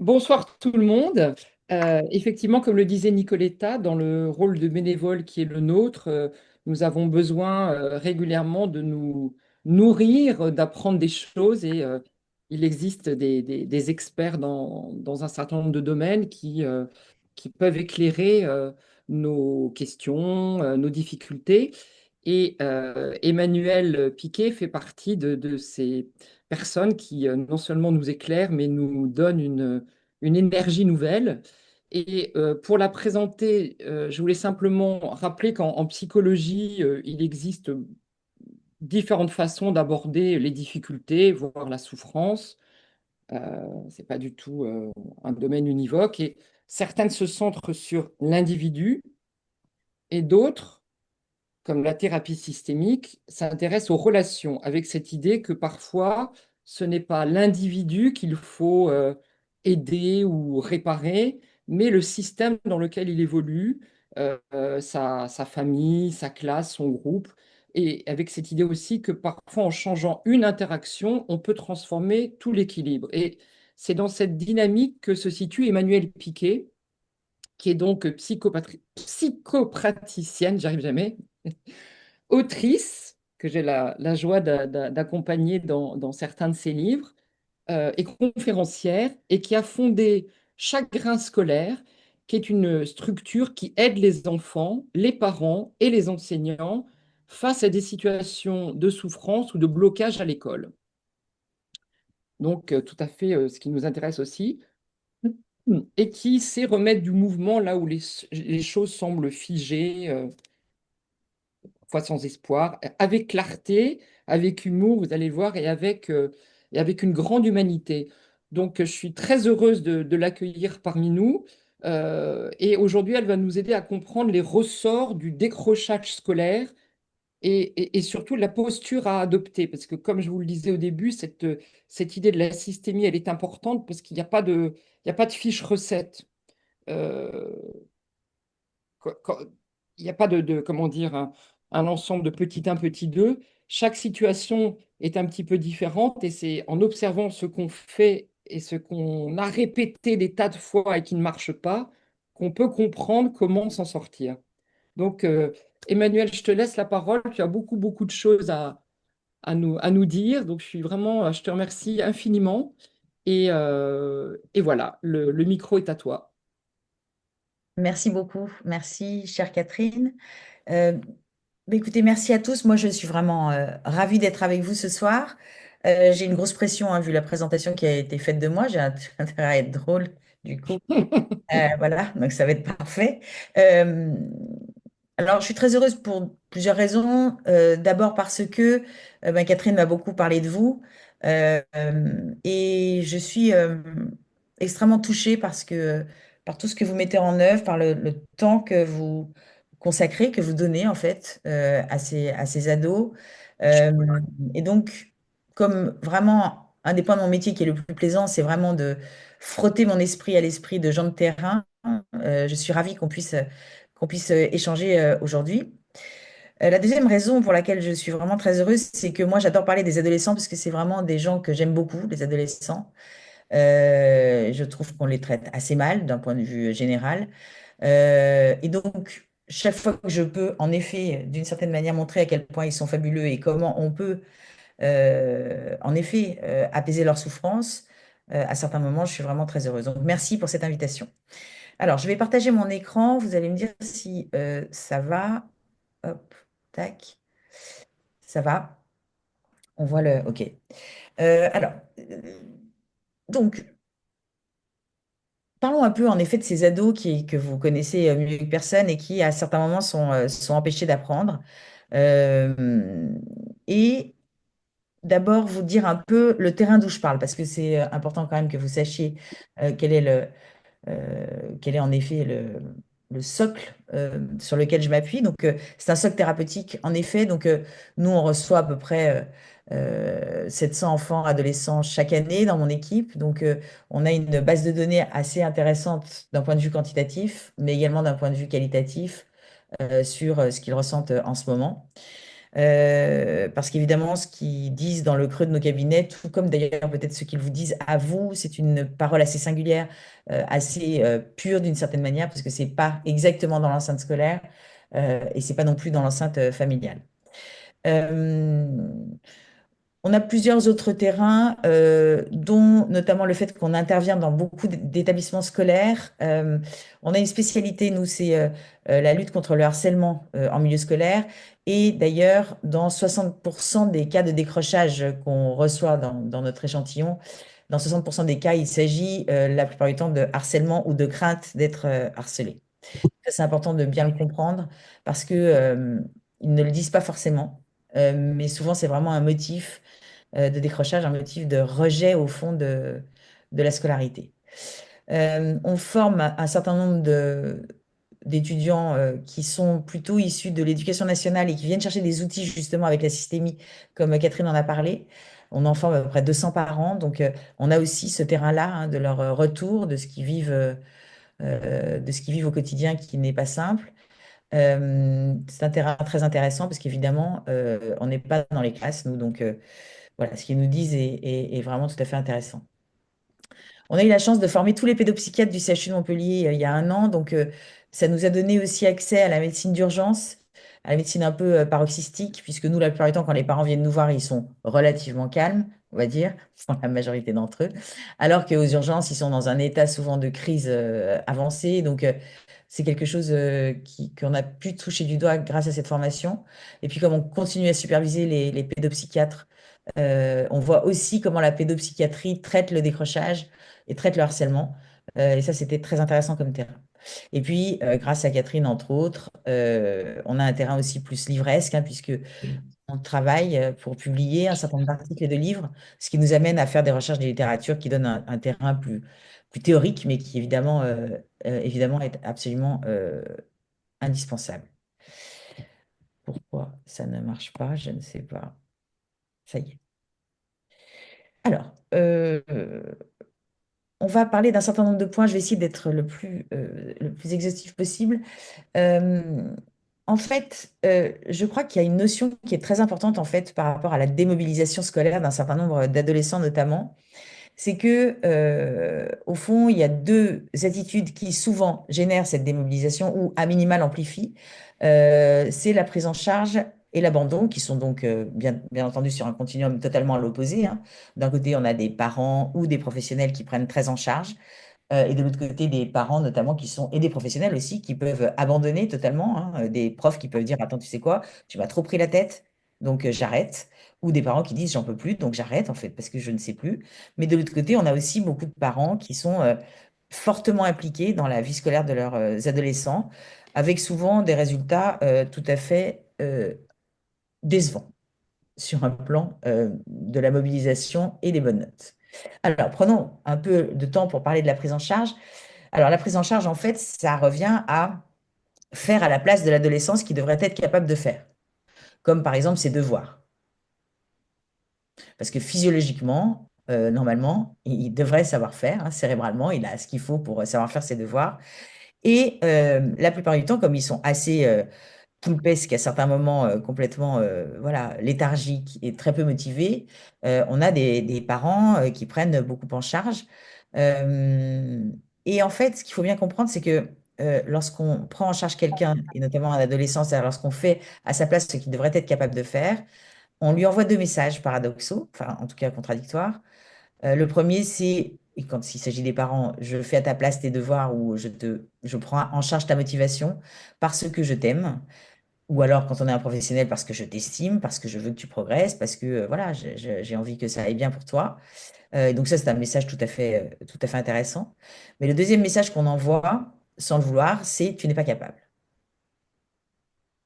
Bonsoir tout le monde. Effectivement, comme le disait Nicoletta, dans le rôle de bénévole qui est le nôtre, nous avons besoin régulièrement de nous nourrir, d'apprendre des choses et il existe des experts dans un certain nombre de domaines qui peuvent éclairer nos questions, nos difficultés. Et Emmanuel Piquet fait partie de ces personnes qui non seulement nous éclairent, mais nous donnent une énergie nouvelle. Et pour la présenter, je voulais simplement rappeler qu'en psychologie, il existe différentes façons d'aborder les difficultés, voire la souffrance. C'est pas du tout un domaine univoque. Et certaines se centrent sur l'individu et d'autres, comme la thérapie systémique, s'intéresse aux relations, avec cette idée que parfois, ce n'est pas l'individu qu'il faut aider ou réparer, mais le système dans lequel il évolue, sa famille, sa classe, son groupe, et avec cette idée aussi que parfois, en changeant une interaction, on peut transformer tout l'équilibre. Et c'est dans cette dynamique que se situe Emmanuel Piquet, qui est donc psychopraticienne, j'arrive jamais, autrice, que j'ai la joie d'accompagner dans certains de ses livres, et conférencière, et qui a fondé Chagrin scolaire, qui est une structure qui aide les enfants, les parents et les enseignants face à des situations de souffrance ou de blocage à l'école. Donc, tout à fait ce qui nous intéresse aussi, et qui sait remettre du mouvement là où les choses semblent figées, fois sans espoir, avec clarté, avec humour, vous allez le voir, et avec une grande humanité. Donc, je suis très heureuse de l'accueillir parmi nous. Et aujourd'hui, elle va nous aider à comprendre les ressorts du décrochage scolaire et surtout la posture à adopter. Parce que, comme je vous le disais au début, cette idée de la systémie, elle est importante parce qu'il n'y a pas il n'y a pas de fiche recette. Euh, il n'y a pas comment dire, un ensemble de petit 1, petit 2. Chaque situation est un petit peu différente et c'est en observant ce qu'on fait et ce qu'on a répété des tas de fois et qui ne marche pas qu'on peut comprendre comment s'en sortir. Donc, Emmanuel, je te laisse la parole. Tu as beaucoup, beaucoup de choses à nous dire. Donc, je te remercie infiniment. Et voilà, le micro est à toi. Merci beaucoup. Merci, chère Catherine. Euh, Écoutez, merci à tous. Moi, je suis vraiment ravie d'être avec vous ce soir. J'ai une grosse pression, hein, vu la présentation qui a été faite de moi. J'ai intérêt à être drôle, du coup. Voilà, donc ça va être parfait. Euh, alors, je suis très heureuse pour plusieurs raisons. D'abord parce que Catherine m'a beaucoup parlé de vous. Et je suis extrêmement touchée parce par tout ce que vous mettez en œuvre, par le temps que vous consacrez, que vous donnez en fait à ces ados. Euh, et donc, comme vraiment un des points de mon métier qui est le plus plaisant, c'est vraiment de frotter mon esprit à l'esprit de gens de terrain. Je suis ravie qu'on puisse échanger aujourd'hui. La deuxième raison pour laquelle je suis vraiment très heureuse, c'est que moi, j'adore parler des adolescents parce que c'est vraiment des gens que j'aime beaucoup, les adolescents. Je trouve qu'on les traite assez mal d'un point de vue général. Et donc, chaque fois que je peux, en effet, d'une certaine manière, montrer à quel point ils sont fabuleux et comment on peut, en effet, apaiser leur souffrance, à certains moments, je suis vraiment très heureuse. Donc, merci pour cette invitation. Alors, je vais partager mon écran. Vous allez me dire si ça va. Hop, tac, ça va. On voit le. OK. Alors, donc, parlons un peu en effet de ces ados que vous connaissez mieux que personne et qui, à certains moments, sont empêchés d'apprendre. Euh, et d'abord, vous dire un peu le terrain d'où je parle, parce que c'est important quand même que vous sachiez quel est quel est en effet le socle sur lequel je m'appuie. Donc, c'est un socle thérapeutique, en effet. Donc, nous, on reçoit à peu près 700 enfants, adolescents chaque année dans mon équipe. Donc, on a une base de données assez intéressante d'un point de vue quantitatif, mais également d'un point de vue qualitatif sur ce qu'ils ressentent en ce moment. Parce qu'évidemment, ce qu'ils disent dans le creux de nos cabinets, tout comme d'ailleurs peut-être ce qu'ils vous disent à vous, c'est une parole assez singulière, assez pure d'une certaine manière, parce que c'est pas exactement dans l'enceinte scolaire et c'est pas non plus dans l'enceinte familiale. Euh, on a plusieurs autres terrains, dont notamment le fait qu'on intervient dans beaucoup d'établissements scolaires. On a une spécialité, nous, c'est la lutte contre le harcèlement en milieu scolaire. Et d'ailleurs, dans 60% des cas de décrochage qu'on reçoit dans notre échantillon, dans 60% des cas, il s'agit la plupart du temps de harcèlement ou de crainte d'être harcelé. Ça, c'est important de bien le comprendre parce que, ils ne le disent pas forcément, mais souvent c'est vraiment un motif de décrochage, un motif de rejet au fond de la scolarité. On forme un certain nombre d'étudiants qui sont plutôt issus de l'éducation nationale et qui viennent chercher des outils justement avec la systémie, comme Catherine en a parlé. On en forme à peu près 200 par an, donc on a aussi ce terrain-là hein, de leur retour, de ce qu'ils vivent au quotidien qui n'est pas simple. C'est un terrain très intéressant parce qu'évidemment, on n'est pas dans les classes, nous, donc voilà, ce qu'ils nous disent est vraiment tout à fait intéressant. On a eu la chance de former tous les pédopsychiatres du CHU de Montpellier il y a un an, donc ça nous a donné aussi accès à la médecine d'urgence, à la médecine un peu paroxystique, puisque nous, la plupart du temps, quand les parents viennent nous voir, ils sont relativement calmes, on va dire, pour la majorité d'entre eux, alors qu'aux urgences, ils sont dans un état souvent de crise avancée, donc c'est quelque chose qu'on a pu toucher du doigt grâce à cette formation. Et puis, comme on continue à superviser les pédopsychiatres, on voit aussi comment la pédopsychiatrie traite le décrochage et traite le harcèlement. Et ça, c'était très intéressant comme terrain. Et puis, grâce à Catherine, entre autres, on a un terrain aussi plus livresque, hein, puisque on travaille pour publier un certain nombre d'articles et de livres, ce qui nous amène à faire des recherches de littérature qui donnent un terrain plus théorique, mais qui évidemment est absolument indispensable. Pourquoi ça ne marche pas? Je ne sais pas. Ça y est. Alors, on va parler d'un certain nombre de points. Je vais essayer d'être le plus exhaustif possible. Euh, En fait, je crois qu'il y a une notion qui est très importante en fait par rapport à la démobilisation scolaire d'un certain nombre d'adolescents notamment. C'est que, au fond, il y a deux attitudes qui souvent génèrent cette démobilisation ou à minima l'amplifient. C'est la prise en charge et l'abandon, qui sont donc bien entendu sur un continuum totalement à l'opposé, hein. D'un côté, on a des parents ou des professionnels qui prennent très en charge, et de l'autre côté, des parents notamment et des professionnels aussi, qui peuvent abandonner totalement, hein, des profs qui peuvent dire, attends, tu sais quoi, tu m'as trop pris la tête, donc j'arrête. Ou des parents qui disent, j'en peux plus, donc j'arrête, en fait, parce que je ne sais plus. Mais de l'autre côté, on a aussi beaucoup de parents qui sont fortement impliqués dans la vie scolaire de leurs adolescents, avec souvent des résultats tout à fait décevants sur un plan de la mobilisation et des bonnes notes. Alors, prenons un peu de temps pour parler de la prise en charge. Alors, la prise en charge, en fait, ça revient à faire à la place de l'adolescent ce qu'il devrait être capable de faire, comme par exemple ses devoirs. Parce que physiologiquement, normalement, il devrait savoir faire, hein, cérébralement, il a ce qu'il faut pour savoir faire ses devoirs. Et la plupart du temps, comme ils sont assez poulpesques à certains moments, complètement voilà, léthargiques et très peu motivés, on a des parents qui prennent beaucoup en charge. Euh, et en fait, ce qu'il faut bien comprendre, c'est que lorsqu'on prend en charge quelqu'un, et notamment un adolescent, c'est-à-dire lorsqu'on fait à sa place ce qu'il devrait être capable de faire, on lui envoie deux messages paradoxaux, enfin en tout cas contradictoires. Le premier, c'est, et quand il s'agit des parents, je fais à ta place tes devoirs ou je prends en charge ta motivation parce que je t'aime. Ou alors quand on est un professionnel parce que je t'estime, parce que je veux que tu progresses, parce que voilà, j'ai envie que ça aille bien pour toi. Et donc ça, c'est un message tout à fait intéressant. Mais le deuxième message qu'on envoie, sans le vouloir, c'est tu n'es pas capable.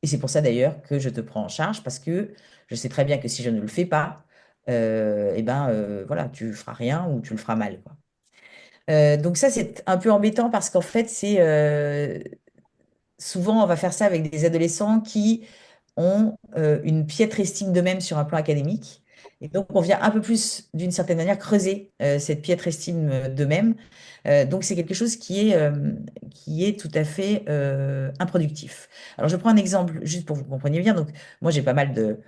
Et c'est pour ça d'ailleurs que je te prends en charge parce que je sais très bien que si je ne le fais pas, voilà, tu feras rien ou tu le feras mal, quoi. Donc ça, c'est un peu embêtant parce qu'en fait, c'est souvent on va faire ça avec des adolescents qui ont une piètre estime d'eux-mêmes sur un plan académique Et donc, on vient un peu plus, d'une certaine manière, creuser cette piètre estime d'eux-mêmes. Donc, c'est quelque chose qui est tout à fait improductif. Alors, je prends un exemple juste pour que vous compreniez bien. Donc, moi, j'ai pas mal de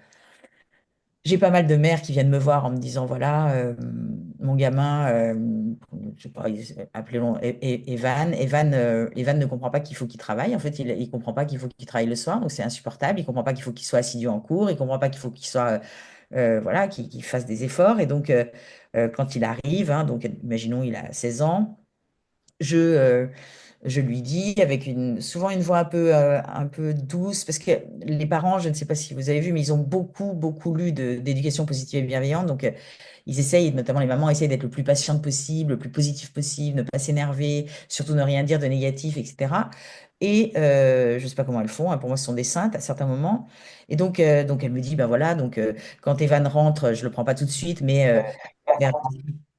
mères qui viennent me voir en me disant, voilà, mon gamin, je sais pas, appelons Evan. Evan ne comprend pas qu'il faut qu'il travaille. En fait, il comprend pas qu'il faut qu'il travaille le soir, donc c'est insupportable. Il comprend pas qu'il faut qu'il soit assidu en cours. Il comprend pas qu'il faut qu'il soit, voilà, qu'il fasse des efforts. Et donc, quand il arrive, hein, donc imaginons il a 16 ans, je, euh, je lui dis avec souvent une voix un peu douce, parce que les parents, je ne sais pas si vous avez vu, mais ils ont beaucoup, beaucoup lu d'éducation positive et bienveillante. Donc, ils essayent, notamment les mamans, essayent d'être le plus patiente possible, le plus positif possible, ne pas s'énerver, surtout ne rien dire de négatif, etc. Et je ne sais pas comment elles font, hein, pour moi, ce sont des saintes à certains moments. Et donc elle me dit, ben voilà, donc quand Evan rentre, je ne le prends pas tout de suite, mais vers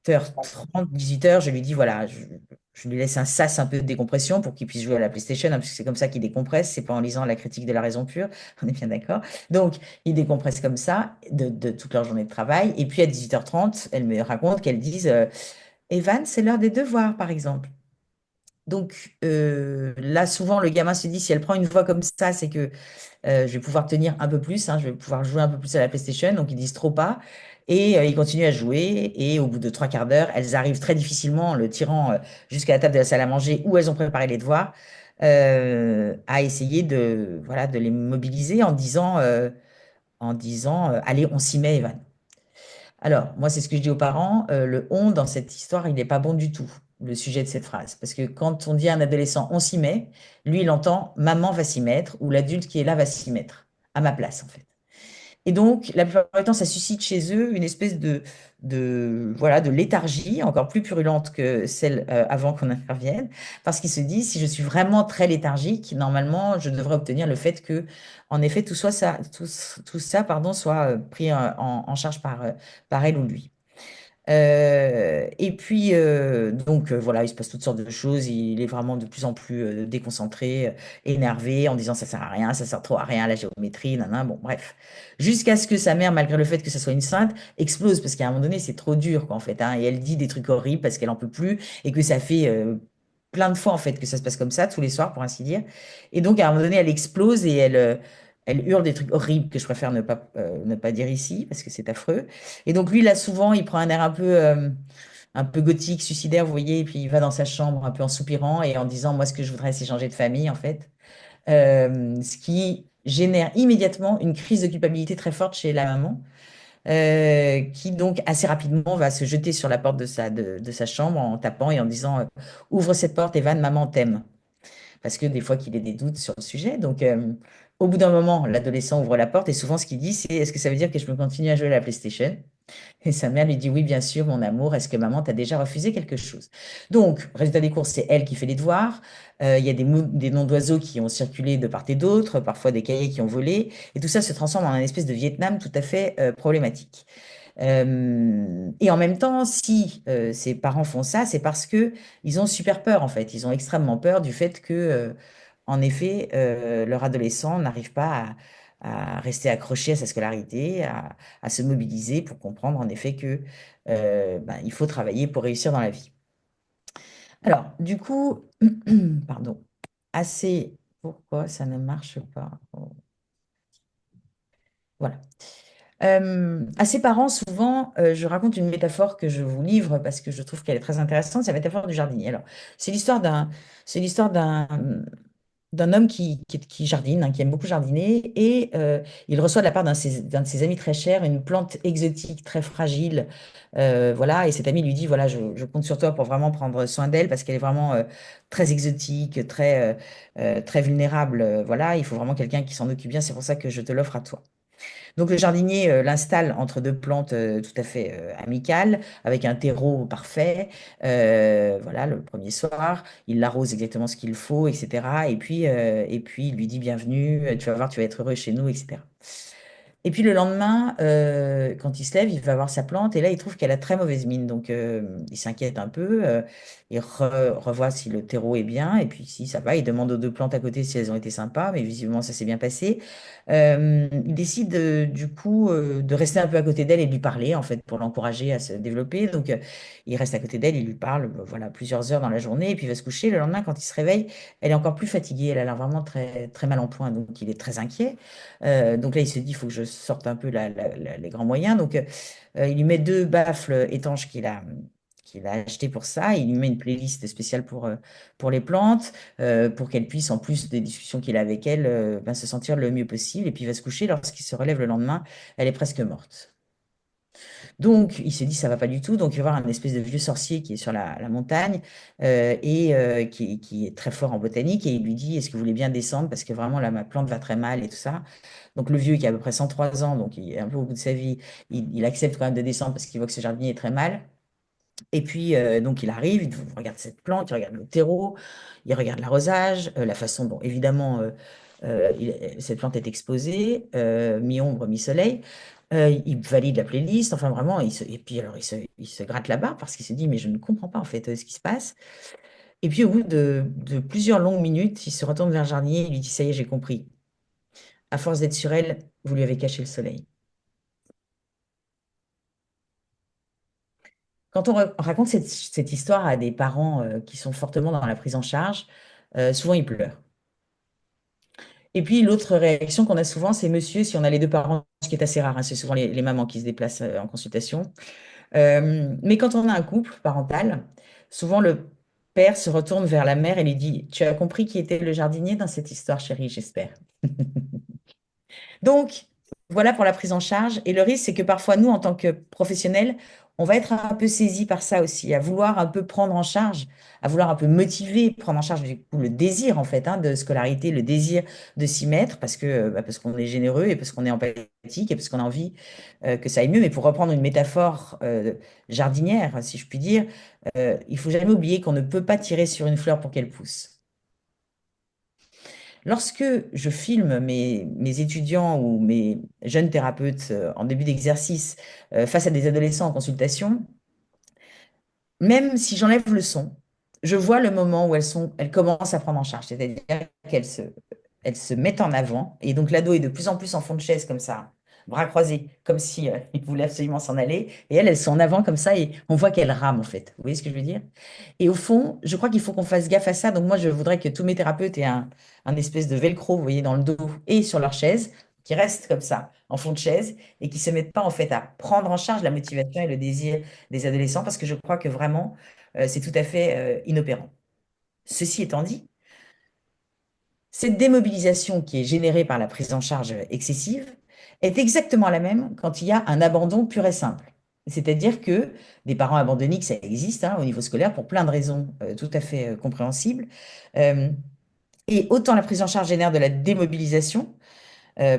18h30, 18h, je lui dis, voilà, je lui laisse un sas un peu de décompression pour qu'il puisse jouer à la PlayStation, hein, parce que c'est comme ça qu'il décompresse, c'est pas en lisant la critique de la raison pure, on est bien d'accord. Donc, il décompresse comme ça de toute leur journée de travail. Et puis à 18h30, elle me raconte qu'elle dise, Evan, c'est l'heure des devoirs, par exemple. Donc là, souvent, le gamin se dit, si elle prend une voix comme ça, c'est que je vais pouvoir tenir un peu plus, hein, je vais pouvoir jouer un peu plus à la PlayStation. Donc ils disent trop pas. Et ils continuent à jouer. Et au bout de trois quarts d'heure, elles arrivent très difficilement, en le tirant jusqu'à la table de la salle à manger où elles ont préparé les devoirs, à essayer voilà, de les mobiliser en disant allez, on s'y met, Evan. Alors, moi, c'est ce que je dis aux parents. Le on dans cette histoire, il n'est pas bon du tout, le sujet de cette phrase. Parce que quand on dit à un adolescent on s'y met, lui, il entend maman va s'y mettre ou l'adulte qui est là va s'y mettre, à ma place, en fait. Et donc, la plupart du temps, ça suscite chez eux une espèce voilà, de léthargie, encore plus purulente que celle avant qu'on intervienne, parce qu'ils se disent, si je suis vraiment très léthargique, normalement, je devrais obtenir le fait que, en effet, tout ça, pardon, soit pris en charge par elle ou lui. Et puis, donc, voilà, il se passe toutes sortes de choses. Il est vraiment de plus en plus déconcentré, énervé, en disant ça sert à rien, ça sert trop à rien, la géométrie, nan, bon, bref. Jusqu'à ce que sa mère, malgré le fait que ça soit une sainte, explose, parce qu'à un moment donné, c'est trop dur, quoi, en fait, hein, et elle dit des trucs horribles parce qu'elle en peut plus, et que ça fait plein de fois, en fait, que ça se passe comme ça, tous les soirs, pour ainsi dire. Et donc, à un moment donné, elle explose et elle hurle des trucs horribles que je préfère ne pas dire ici, parce que c'est affreux. Et donc lui, là, souvent, il prend un air un peu gothique, suicidaire, vous voyez, et puis il va dans sa chambre un peu en soupirant et en disant, moi, ce que je voudrais, c'est changer de famille, en fait. Ce qui génère immédiatement une crise de culpabilité très forte chez la maman, qui donc assez rapidement va se jeter sur la porte de sa chambre en tapant et en disant, ouvre cette porte, Evan, maman t'aime. Parce que des fois qu'il ait des doutes sur le sujet. Donc, au bout d'un moment, l'adolescent ouvre la porte et souvent ce qu'il dit, c'est, est-ce que ça veut dire que je peux continuer à jouer à la PlayStation? Et sa mère lui dit, oui, bien sûr, mon amour, est-ce que maman t'a déjà refusé quelque chose? Donc, résultat des courses, c'est elle qui fait les devoirs. Il y a des noms d'oiseaux qui ont circulé de part et d'autre, parfois des cahiers qui ont volé. Et tout ça se transforme en un espèce de Vietnam tout à fait problématique. Et en même temps, si ces parents font ça, c'est parce que ils ont super peur, en fait. Ils ont extrêmement peur du fait que, en effet, leur adolescent n'arrive pas à rester accroché à sa scolarité, à se mobiliser pour comprendre, en effet, que ben, il faut travailler pour réussir dans la vie. Alors, du coup, pardon, assez. Pourquoi ça ne marche pas? Voilà. À ses parents, souvent, je raconte une métaphore que je vous livre parce que je trouve qu'elle est très intéressante, c'est la métaphore du jardinier. Alors, c'est l'histoire d'un homme qui jardine, hein, qui aime beaucoup jardiner, et il reçoit de la part d'un de ses amis très chers une plante exotique très fragile. Voilà, et cet ami lui dit, voilà, je compte sur toi pour vraiment prendre soin d'elle parce qu'elle est vraiment très exotique, très vulnérable. Voilà, il faut vraiment quelqu'un qui s'en occupe bien, c'est pour ça que je te l'offre à toi. Donc le jardinier l'installe entre deux plantes tout à fait amicales, avec un terreau parfait. Voilà, le premier soir, il l'arrose exactement ce qu'il faut, etc. Et puis il lui dit bienvenue, tu vas voir, tu vas être heureux chez nous, etc. Et puis le lendemain, quand il se lève, il va voir sa plante et là, il trouve qu'elle a très mauvaise mine. Donc, il s'inquiète un peu. Il revoit si le terreau est bien. Et puis, si ça va, il demande aux deux plantes à côté si elles ont été sympas. Mais visiblement, ça s'est bien passé. Il décide, du coup, de rester un peu à côté d'elle et de lui parler, en fait, pour l'encourager à se développer. Donc, il reste à côté d'elle, il lui parle, voilà, plusieurs heures dans la journée. Et puis, il va se coucher. Le lendemain, quand il se réveille, elle est encore plus fatiguée. Elle a l'air vraiment très, très mal en point. Donc, il est très inquiet. Donc là, il se dit, il faut que je sorte un peu les grands moyens. Donc, il lui met deux baffles étanches qu'il a acheté pour ça. Il lui met une playlist spéciale pour les plantes, pour qu'elle puisse, en plus des discussions qu'il a avec elle, ben, se sentir le mieux possible. Et puis il va se coucher. Lorsqu'il se relève le lendemain, elle est presque morte. Donc, il se dit, ça va pas du tout. Donc, il va voir un espèce de vieux sorcier qui est sur la montagne et qui est très fort en botanique. Et il lui dit, est-ce que vous voulez bien descendre? Parce que vraiment, là, ma plante va très mal et tout ça. Donc, le vieux qui a à peu près 103 ans, donc il est un peu au bout de sa vie, il accepte quand même de descendre parce qu'il voit que ce jardinier est très mal. Et puis, donc, il arrive, il regarde cette plante, il regarde le terreau, il regarde l'arrosage, la façon dont, évidemment, cette plante est exposée, mi-ombre, mi-soleil. Il valide la playlist, enfin vraiment, et puis alors il se gratte la barbe parce qu'il se dit, mais je ne comprends pas en fait ce qui se passe. Et puis au bout de plusieurs longues minutes, il se retourne vers le jardinier et il lui dit, ça y est, j'ai compris. À force d'être sur elle, vous lui avez caché le soleil. Quand on raconte cette histoire à des parents qui sont fortement dans la prise en charge, souvent ils pleurent. Et puis l'autre réaction qu'on a souvent, c'est monsieur, si on a les deux parents, ce qui est assez rare, hein, c'est souvent les mamans qui se déplacent en consultation. Mais quand on a un couple parental, souvent le père se retourne vers la mère et lui dit, tu as compris qui était le jardinier dans cette histoire, chérie, j'espère. Donc, voilà pour la prise en charge. Et le risque, c'est que parfois, nous, en tant que professionnels, on va être un peu saisis par ça aussi, à vouloir un peu prendre en charge, à vouloir un peu motiver, prendre en charge du coup le désir en fait de scolarité, le désir de s'y mettre parce qu'on est généreux et parce qu'on est empathique et parce qu'on a envie que ça aille mieux. Mais pour reprendre une métaphore jardinière, si je puis dire, il faut jamais oublier qu'on ne peut pas tirer sur une fleur pour qu'elle pousse. Lorsque je filme mes étudiants ou mes jeunes thérapeutes en début d'exercice face à des adolescents en consultation, même si j'enlève le son, je vois le moment où elles commencent à prendre en charge, c'est-à-dire qu'elles se mettent en avant. Et donc l'ado est de plus en plus en fond de chaise comme ça, bras croisés, comme si il voulait absolument s'en aller. Et elles sont en avant comme ça et on voit qu'elles rament en fait. Vous voyez ce que je veux dire? Et au fond, je crois qu'il faut qu'on fasse gaffe à ça. Donc moi, je voudrais que tous mes thérapeutes aient un espèce de velcro, vous voyez, dans le dos et sur leur chaise, qui restent comme ça, en fond de chaise, et qui se mettent pas en fait à prendre en charge la motivation et le désir des adolescents, parce que je crois que vraiment, c'est tout à fait inopérant. Ceci étant dit, cette démobilisation qui est générée par la prise en charge excessive est exactement la même quand il y a un abandon pur et simple. C'est-à-dire que des parents abandonnés, ça existe hein, au niveau scolaire pour plein de raisons tout à fait compréhensibles. Euh, et autant la prise en charge génère de la démobilisation,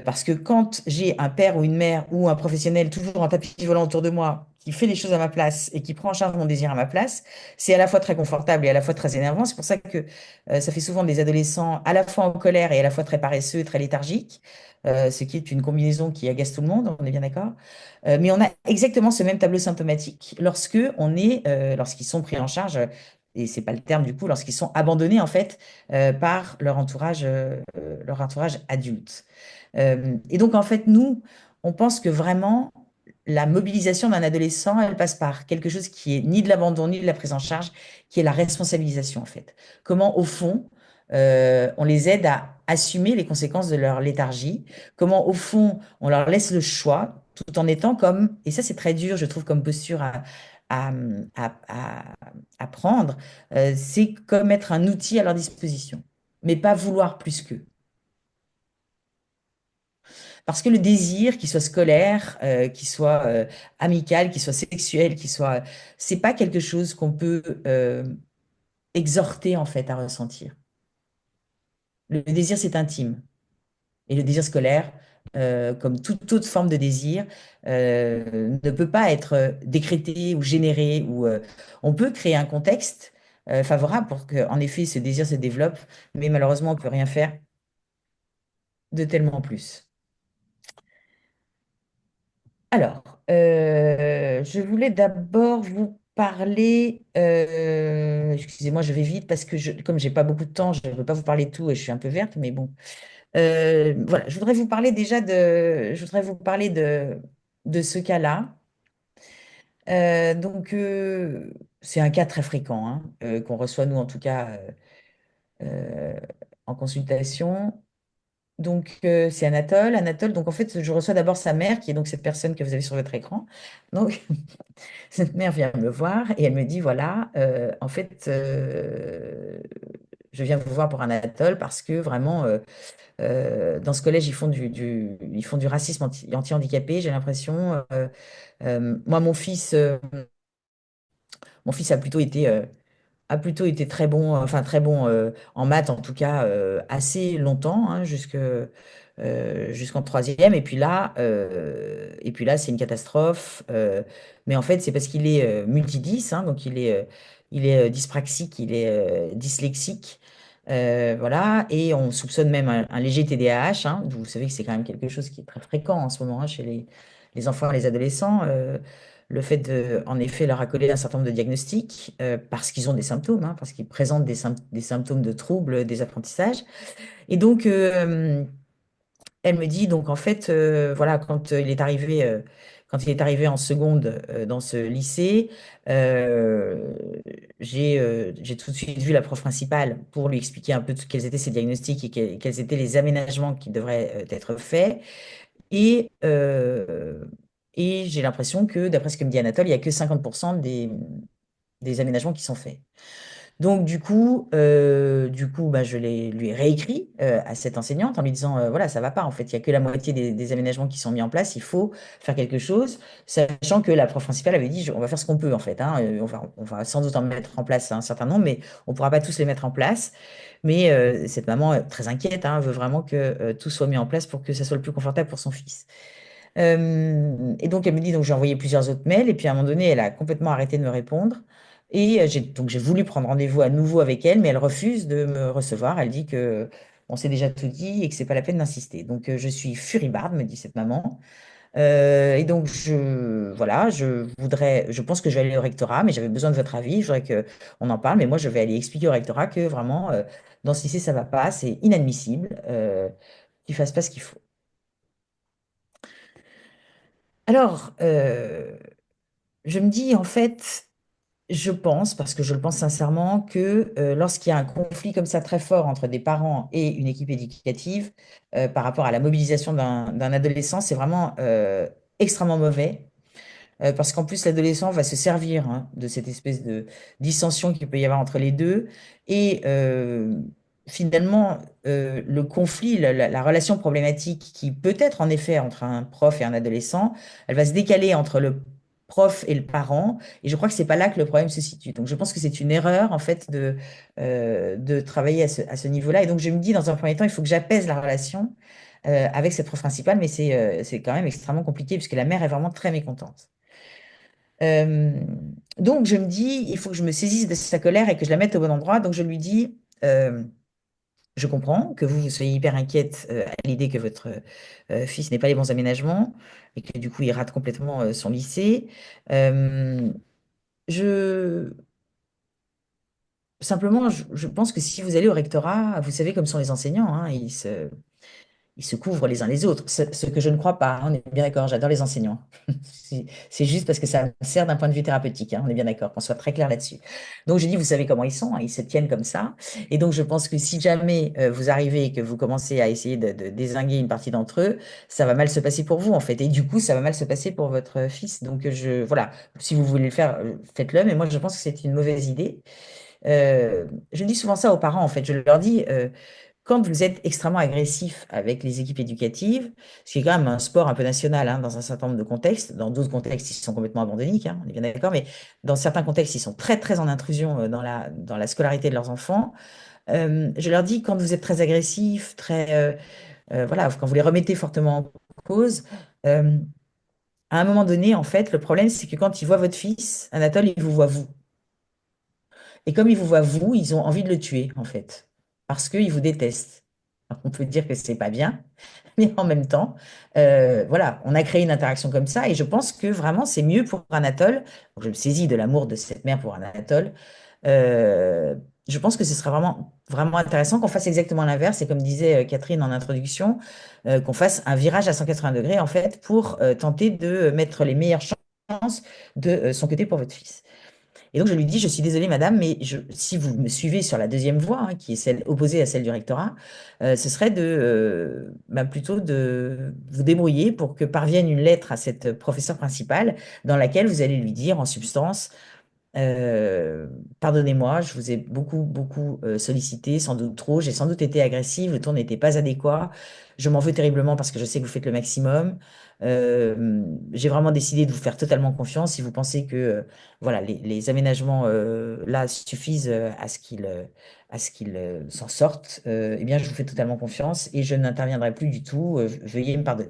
parce que quand j'ai un père ou une mère ou un professionnel toujours en tapis volant autour de moi, qui fait les choses à ma place et qui prend en charge mon désir à ma place, c'est à la fois très confortable et à la fois très énervant. C'est pour ça que ça fait souvent des adolescents à la fois en colère et à la fois très paresseux et très léthargiques, ce qui est une combinaison qui agace tout le monde, on est bien d'accord. Mais on a exactement ce même tableau symptomatique lorsqu'ils sont pris en charge. Et c'est pas le terme du coup, lorsqu'ils sont abandonnés en fait par leur entourage adulte. Et donc, en fait, nous, on pense que vraiment, la mobilisation d'un adolescent, elle passe par quelque chose qui est ni de l'abandon, ni de la prise en charge, qui est la responsabilisation, en fait. Comment, au fond, on les aide à assumer les conséquences de leur léthargie, comment, au fond, on leur laisse le choix, tout en étant comme, et ça, c'est très dur, je trouve, comme posture à, à, à- à prendre, c'est comme être un outil à leur disposition, mais pas vouloir plus qu'eux. Parce que le désir, qu'il soit scolaire, qu'il soit amical, qu'il soit sexuel, c'est pas quelque chose qu'on peut exhorter en fait à ressentir. Le désir, c'est intime. Et le désir scolaire, comme toute autre forme de désir, ne peut pas être décrété ou généré. On peut créer un contexte favorable pour que, en effet, ce désir se développe, mais malheureusement, on peut rien faire de tellement plus. Alors, je voulais d'abord vous parler, excusez-moi, je vais vite parce que comme j'ai pas beaucoup de temps, je ne peux pas vous parler de tout et je suis un peu verte, mais bon. Voilà, je voudrais vous parler je voudrais vous parler de ce cas-là. Donc, c'est un cas très fréquent, hein, qu'on reçoit nous en tout cas euh, en consultation. Donc, c'est Anatole. Anatole, donc en fait, je reçois d'abord sa mère, qui est donc cette personne que vous avez sur votre écran. Donc, cette mère vient me voir et elle me dit, voilà, en fait, je viens vous voir pour Anatole parce que vraiment, dans ce collège, ils font du racisme anti-handicapé, j'ai l'impression. Moi, mon fils a plutôt été très bon, enfin très bon en maths en tout cas, assez longtemps, hein, jusqu'en troisième. Et puis là, c'est une catastrophe. Mais en fait, c'est parce qu'il est multidys, hein, donc il est dyspraxique, il est dyslexique. Voilà, et on soupçonne même un léger TDAH, hein. Vous savez que c'est quand même quelque chose qui est très fréquent en ce moment, hein, chez les enfants et les adolescents. Le fait de, en effet, leur accoler un certain nombre de diagnostics, parce qu'ils ont des symptômes, hein, parce qu'ils présentent des symptômes de troubles des apprentissages. Et donc, elle me dit, donc en fait, voilà, quand il est arrivé en seconde dans ce lycée, euh, j'ai tout de suite vu la prof principale pour lui expliquer un peu quels étaient ses diagnostics et quels étaient les aménagements qui devraient être faits. Et, euh, et j'ai l'impression que, d'après ce que me dit Anatole, il n'y a que 50% des aménagements qui sont faits. Donc, bah, lui ai réécrit à cette enseignante en lui disant, voilà, ça va pas, en fait, il n'y a que la moitié des aménagements qui sont mis en place, il faut faire quelque chose, sachant que la prof principale avait dit, on va faire ce qu'on peut, en fait, hein, on va sans doute en mettre en place un certain nombre, mais on ne pourra pas tous les mettre en place. Mais cette maman, très inquiète, hein, veut vraiment que tout soit mis en place pour que ça soit le plus confortable pour son fils. Et donc, elle me dit, donc j'ai envoyé plusieurs autres mails, et puis à un moment donné, elle a complètement arrêté de me répondre. Et donc, j'ai voulu prendre rendez-vous à nouveau avec elle, mais elle refuse de me recevoir. Elle dit que on s'est déjà tout dit et que c'est pas la peine d'insister. Donc, je suis furibarde, me dit cette maman. Et donc, voilà, je pense que je vais aller au rectorat, mais j'avais besoin de votre avis. Je voudrais qu'on en parle, mais moi, je vais aller expliquer au rectorat que vraiment, dans ce lycée, ça va pas, c'est inadmissible, qu'ils fassent pas ce qu'il faut. Alors, je me dis, en fait, je pense, parce que je le pense sincèrement, que lorsqu'il y a un conflit comme ça très fort entre des parents et une équipe éducative, par rapport à la mobilisation d'un adolescent, c'est vraiment extrêmement mauvais. Parce qu'en plus, l'adolescent va se servir, hein, de cette espèce de dissension qu'il peut y avoir entre les deux. Et finalement, le conflit, la relation problématique qui peut être en effet entre un prof et un adolescent, elle va se décaler entre le prof et le parent. Et je crois que c'est pas là que le problème se situe. Donc je pense que c'est une erreur, en fait, de travailler à ce niveau-là. Et donc je me dis, dans un premier temps, il faut que j'apaise la relation avec cette prof principale, mais c'est quand même extrêmement compliqué puisque la mère est vraiment très mécontente. Euh, donc, je me dis, il faut que je me saisisse de sa colère et que je la mette au bon endroit. Donc, je lui dis, je comprends que vous soyez hyper inquiète à l'idée que votre fils n'ait pas les bons aménagements et que du coup, il rate complètement son lycée. Euh, je, Simplement, je pense que si vous allez au rectorat, vous savez comme sont les enseignants, hein, ils se couvrent les uns les autres. Ce que je ne crois pas, hein, on est bien d'accord, j'adore les enseignants. C'est juste parce que ça me sert d'un point de vue thérapeutique, hein, on est bien d'accord, qu'on soit très clair là-dessus. Donc je dis, vous savez comment ils sont, hein, ils se tiennent comme ça. Et donc je pense que si jamais vous arrivez et que vous commencez à essayer de dézinguer une partie d'entre eux, ça va mal se passer pour vous en fait. Et du coup, ça va mal se passer pour votre fils. Donc voilà, si vous voulez le faire, faites-le. Mais moi, je pense que c'est une mauvaise idée. Je dis souvent ça aux parents, en fait. Je leur dis, quand vous êtes extrêmement agressif avec les équipes éducatives, ce qui est quand même un sport un peu national, hein, dans un certain nombre de contextes, dans d'autres contextes, ils sont complètement abandonniques, hein, on est bien d'accord, mais dans certains contextes, ils sont très, très en intrusion dans la scolarité de leurs enfants. Je leur dis, quand vous êtes très agressif, voilà, quand vous les remettez fortement en cause, euh, à un moment donné, en fait, le problème, c'est que quand ils voient votre fils, Anatole, ils vous voient vous. Et comme ils vous voient vous, ils ont envie de le tuer, en fait, parce qu'ils vous détestent. On peut dire que c'est pas bien, mais en même temps, voilà, on a créé une interaction comme ça et je pense que vraiment c'est mieux pour Anatole. Je me saisis de l'amour de cette mère pour Anatole. Euh, je pense que ce serait vraiment, vraiment intéressant qu'on fasse exactement l'inverse et comme disait Catherine en introduction, qu'on fasse un virage à 180 degrés en fait pour tenter de mettre les meilleures chances de son côté pour votre fils. Et donc je lui dis, je suis désolée madame, mais si vous me suivez sur la deuxième voie, hein, qui est celle opposée à celle du rectorat, ce serait plutôt de vous débrouiller pour que parvienne une lettre à cette professeure principale dans laquelle vous allez lui dire en substance, euh, pardonnez-moi, je vous ai beaucoup, beaucoup sollicité, sans doute trop. J'ai sans doute été agressive, le ton n'était pas adéquat. Je m'en veux terriblement parce que je sais que vous faites le maximum. J'ai vraiment décidé de vous faire totalement confiance. Si vous pensez que voilà, les aménagements là suffisent à ce qu'ils s'en sortent, eh bien, je vous fais totalement confiance et je n'interviendrai plus du tout. Veuillez me pardonner.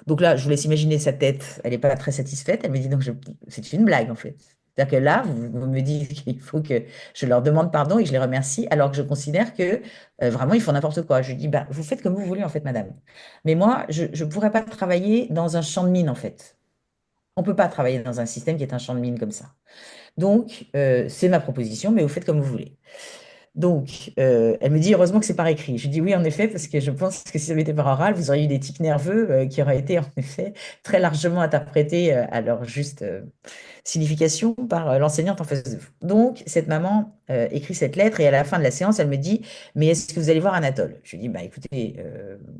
Donc là, je vous laisse imaginer sa tête. Elle n'est pas très satisfaite. Elle me dit donc, c'est une blague en fait. C'est-à-dire que là, vous me dites qu'il faut que je leur demande pardon et que je les remercie, alors que je considère que vraiment, ils font n'importe quoi. Je lui dis, bah, vous faites comme vous voulez en fait, madame. Mais moi, je ne pourrais pas travailler dans un champ de mine en fait. On ne peut pas travailler dans un système qui est un champ de mine comme ça. Donc, c'est ma proposition, mais vous faites comme vous voulez. Donc, elle me dit, heureusement que c'est par écrit. Je dis oui, en effet, parce que je pense que si ça avait été par oral, vous auriez eu des tics nerveux qui auraient été, en effet, très largement interprétés à leur juste signification par l'enseignante en face de vous. Donc, cette maman écrit cette lettre et à la fin de la séance, elle me dit, mais est-ce que vous allez voir Anatole? Je lui dis, bah écoutez,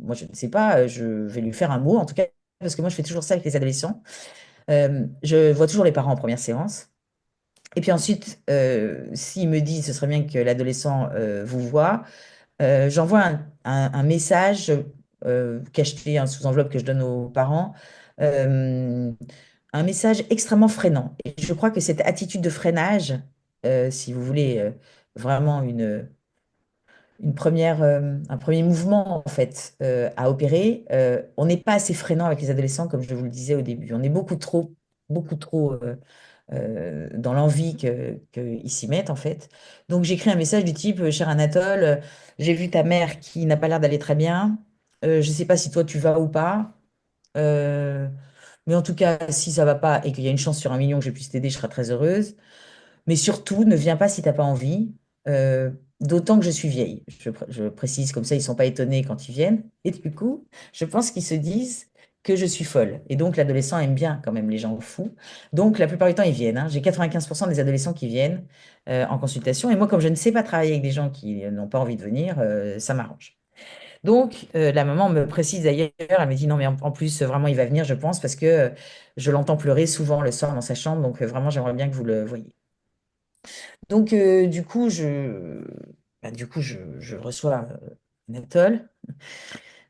moi je ne sais pas, je vais lui faire un mot, en tout cas, parce que moi je fais toujours ça avec les adolescents. Je vois toujours les parents en première séance. Et puis ensuite, s'il me dit ce serait bien que l'adolescent vous voit, j'envoie un message cacheté hein, sous enveloppe que je donne aux parents, euh, un message extrêmement freinant. Et je crois que cette attitude de freinage, si vous voulez vraiment un premier mouvement en fait à opérer, on n'est pas assez freinant avec les adolescents comme je vous le disais au début. On est beaucoup trop dans l'envie qu'ils s'y mettent, en fait. Donc, j'écris un message du type, cher Anatole, j'ai vu ta mère qui n'a pas l'air d'aller très bien. Je ne sais pas si toi tu vas ou pas. Euh, mais en tout cas, si ça va pas et qu'il y a une chance sur 1 million que je puisse t'aider, je serai très heureuse. Mais surtout, ne viens pas si t'as pas envie. euh, D'autant que je suis vieille. Je précise comme ça, ils sont pas étonnés quand ils viennent. Et du coup, je pense qu'ils se disent que je suis folle. Et donc, l'adolescent aime bien quand même les gens fous. Donc, la plupart du temps, ils viennent, hein. J'ai 95% des adolescents qui viennent en consultation. Et moi, comme je ne sais pas travailler avec des gens qui n'ont pas envie de venir, ça m'arrange. Donc, la maman me précise d'ailleurs, elle me dit non, mais en plus, vraiment, il va venir, je pense, parce que je l'entends pleurer souvent le soir dans sa chambre. Donc, vraiment, j'aimerais bien que vous le voyiez. Donc, du coup, je reçois Anatole.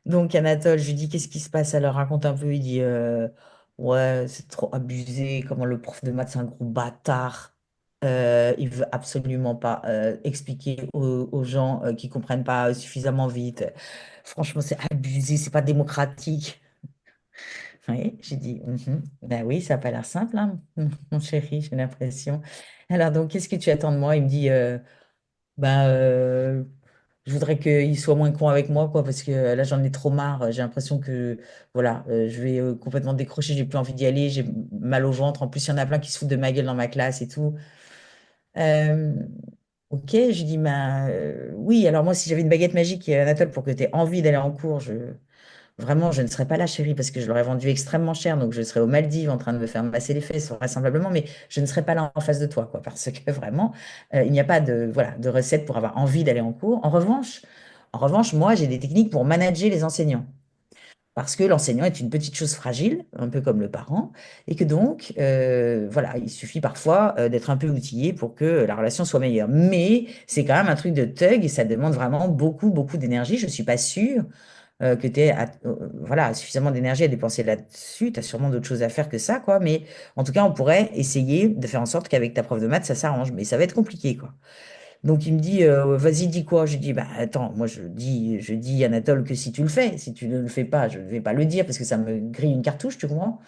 Donc, Anatole, je lui dis, qu'est-ce qui se passe? Alors, raconte un peu. Il dit, ouais, c'est trop abusé. Comment le prof de maths, c'est un gros bâtard. Il veut absolument pas expliquer aux gens qui comprennent pas suffisamment vite. Franchement, c'est abusé, c'est pas démocratique. Oui, j'ai dit, mhm. Ben oui, ça n'a pas l'air simple, hein, mon chéri, j'ai l'impression. Alors, donc, qu'est-ce que tu attends de moi? Il me dit, bah, je voudrais qu'il soit moins con avec moi, quoi, parce que là, j'en ai trop marre. J'ai l'impression que, voilà, je vais complètement décrocher, j'ai plus envie d'y aller, j'ai mal au ventre. En plus, il y en a plein qui se foutent de ma gueule dans ma classe et tout. Euh, ok, je dis, bah, oui, alors moi, si j'avais une baguette magique, Anatole, pour que tu aies envie d'aller en cours, vraiment, je ne serais pas là, chérie, parce que je l'aurais vendu extrêmement cher, donc je serais aux Maldives en train de me faire masser les fesses, vraisemblablement, mais je ne serais pas là en face de toi, quoi, parce que vraiment, il n'y a pas de, voilà, de recette pour avoir envie d'aller en cours. En revanche, moi, j'ai des techniques pour manager les enseignants. Parce que l'enseignant est une petite chose fragile, un peu comme le parent, et que donc, voilà, il suffit parfois d'être un peu outillé pour que la relation soit meilleure. Mais c'est quand même un truc de thug et ça demande vraiment beaucoup, beaucoup d'énergie. Je ne suis pas sûre que tu aies voilà, suffisamment d'énergie à dépenser là-dessus. Tu as sûrement d'autres choses à faire que ça, quoi. Mais en tout cas, on pourrait essayer de faire en sorte qu'avec ta prof de maths, ça s'arrange. Mais ça va être compliqué, quoi. Donc il me dit, vas-y, dis quoi? Je dis, bah attends, moi je dis Anatole que si tu le fais, si tu ne le fais pas, je ne vais pas le dire parce que ça me grille une cartouche, tu comprends?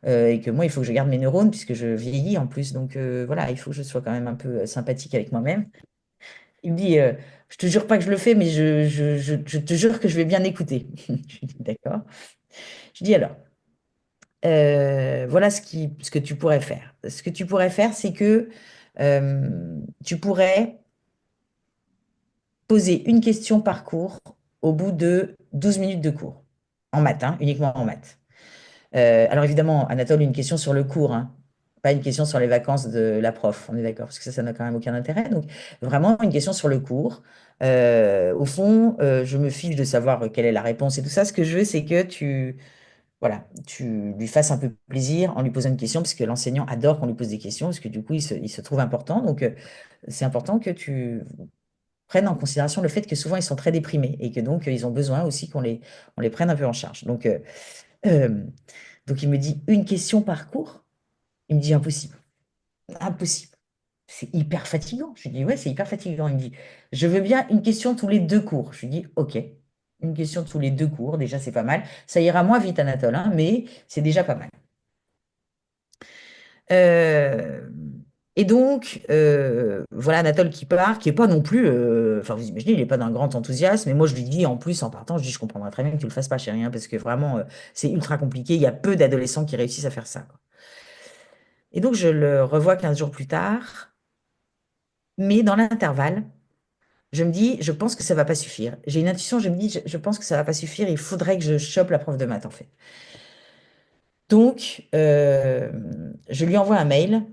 Et que moi, il faut que je garde mes neurones puisque je vieillis en plus. Donc voilà, il faut que je sois quand même un peu sympathique avec moi-même. Il me dit, je te jure pas que je le fais, mais je te jure que je vais bien écouter. Je lui dis, d'accord. Je dis alors, voilà ce que tu pourrais faire. Ce que tu pourrais faire, c'est que tu pourrais poser une question par cours au bout de 12 minutes de cours, en maths, hein, uniquement en maths. Alors évidemment, Anatole, une question sur le cours, hein, pas une question sur les vacances de la prof, on est d'accord, parce que ça n'a quand même aucun intérêt. Donc vraiment une question sur le cours. Au fond, je me fiche de savoir quelle est la réponse et tout ça. Ce que je veux, c'est que voilà, tu lui fasses un peu plaisir en lui posant une question, parce que l'enseignant adore qu'on lui pose des questions, parce que du coup, il se trouve important. Donc c'est important que tu prennes en considération le fait que souvent ils sont très déprimés et que donc ils ont besoin aussi on les prenne un peu en charge. Euh, donc il me dit une question par cours. Il me dit impossible. Impossible. C'est hyper fatigant. Je lui dis ouais, c'est hyper fatigant. Il me dit je veux bien une question tous les deux cours. Je lui dis ok. Une question tous les deux cours, déjà c'est pas mal. Ça ira moins vite, Anatole, hein, mais c'est déjà pas mal. Euh, et donc, voilà Anatole qui part, qui est pas non plus, enfin vous imaginez, il n'est pas d'un grand enthousiasme, mais moi je lui dis en plus en partant, je dis je comprendrais très bien que tu le fasses pas chérie, hein, parce que vraiment c'est ultra compliqué, il y a peu d'adolescents qui réussissent à faire ça, quoi. Et donc je le revois 15 jours plus tard, mais dans l'intervalle, je me dis, je pense que ça va pas suffire. J'ai une intuition, je me dis, je pense que ça va pas suffire, il faudrait que je chope la prof de maths en fait. Donc, je lui envoie un mail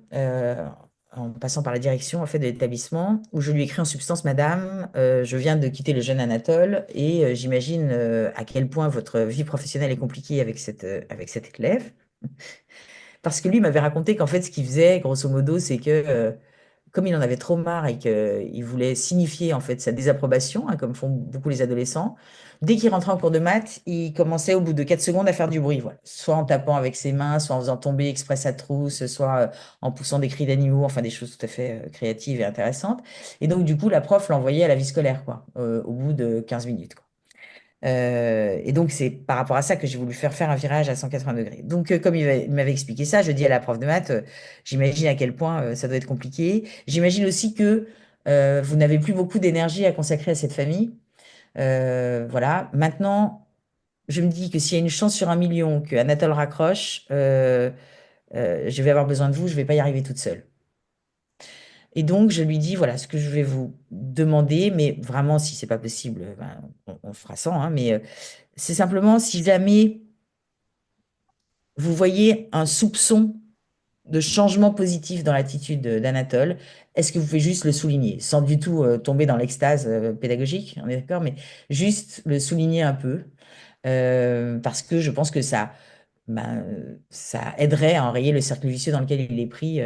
en passant par la direction en fait, de l'établissement où je lui écris en substance, Madame, je viens de quitter le jeune Anatole et j'imagine à quel point votre vie professionnelle est compliquée avec cet élève. Parce que lui m'avait raconté qu'en fait, ce qu'il faisait, grosso modo, c'est que comme il en avait trop marre et qu'il voulait signifier en fait sa désapprobation, hein, comme font beaucoup les adolescents, dès qu'il rentrait en cours de maths, il commençait au bout de 4 secondes à faire du bruit, voilà. Soit en tapant avec ses mains, soit en faisant tomber exprès sa trousse, soit en poussant des cris d'animaux, enfin des choses tout à fait créatives et intéressantes. Et donc du coup, la prof l'envoyait à la vie scolaire, quoi, au bout de 15 minutes, quoi. Et donc, c'est par rapport à ça que j'ai voulu faire un virage à 180 degrés. Donc, comme il m'avait expliqué ça, je dis à la prof de maths, j'imagine à quel point ça doit être compliqué. J'imagine aussi que vous n'avez plus beaucoup d'énergie à consacrer à cette famille. Voilà. Maintenant, je me dis que s'il y a une chance sur 1 million que Anatole raccroche, je vais avoir besoin de vous, je ne vais pas y arriver toute seule. Et donc, je lui dis, voilà, ce que je vais vous demander, mais vraiment, si c'est pas possible, ben, on fera sans, hein, mais c'est simplement si jamais vous voyez un soupçon de changement positif dans l'attitude d'Anatole, est-ce que vous pouvez juste le souligner, sans du tout tomber dans l'extase pédagogique, on est d'accord, mais juste le souligner un peu, parce que je pense que ça aiderait à enrayer le cercle vicieux dans lequel il est pris.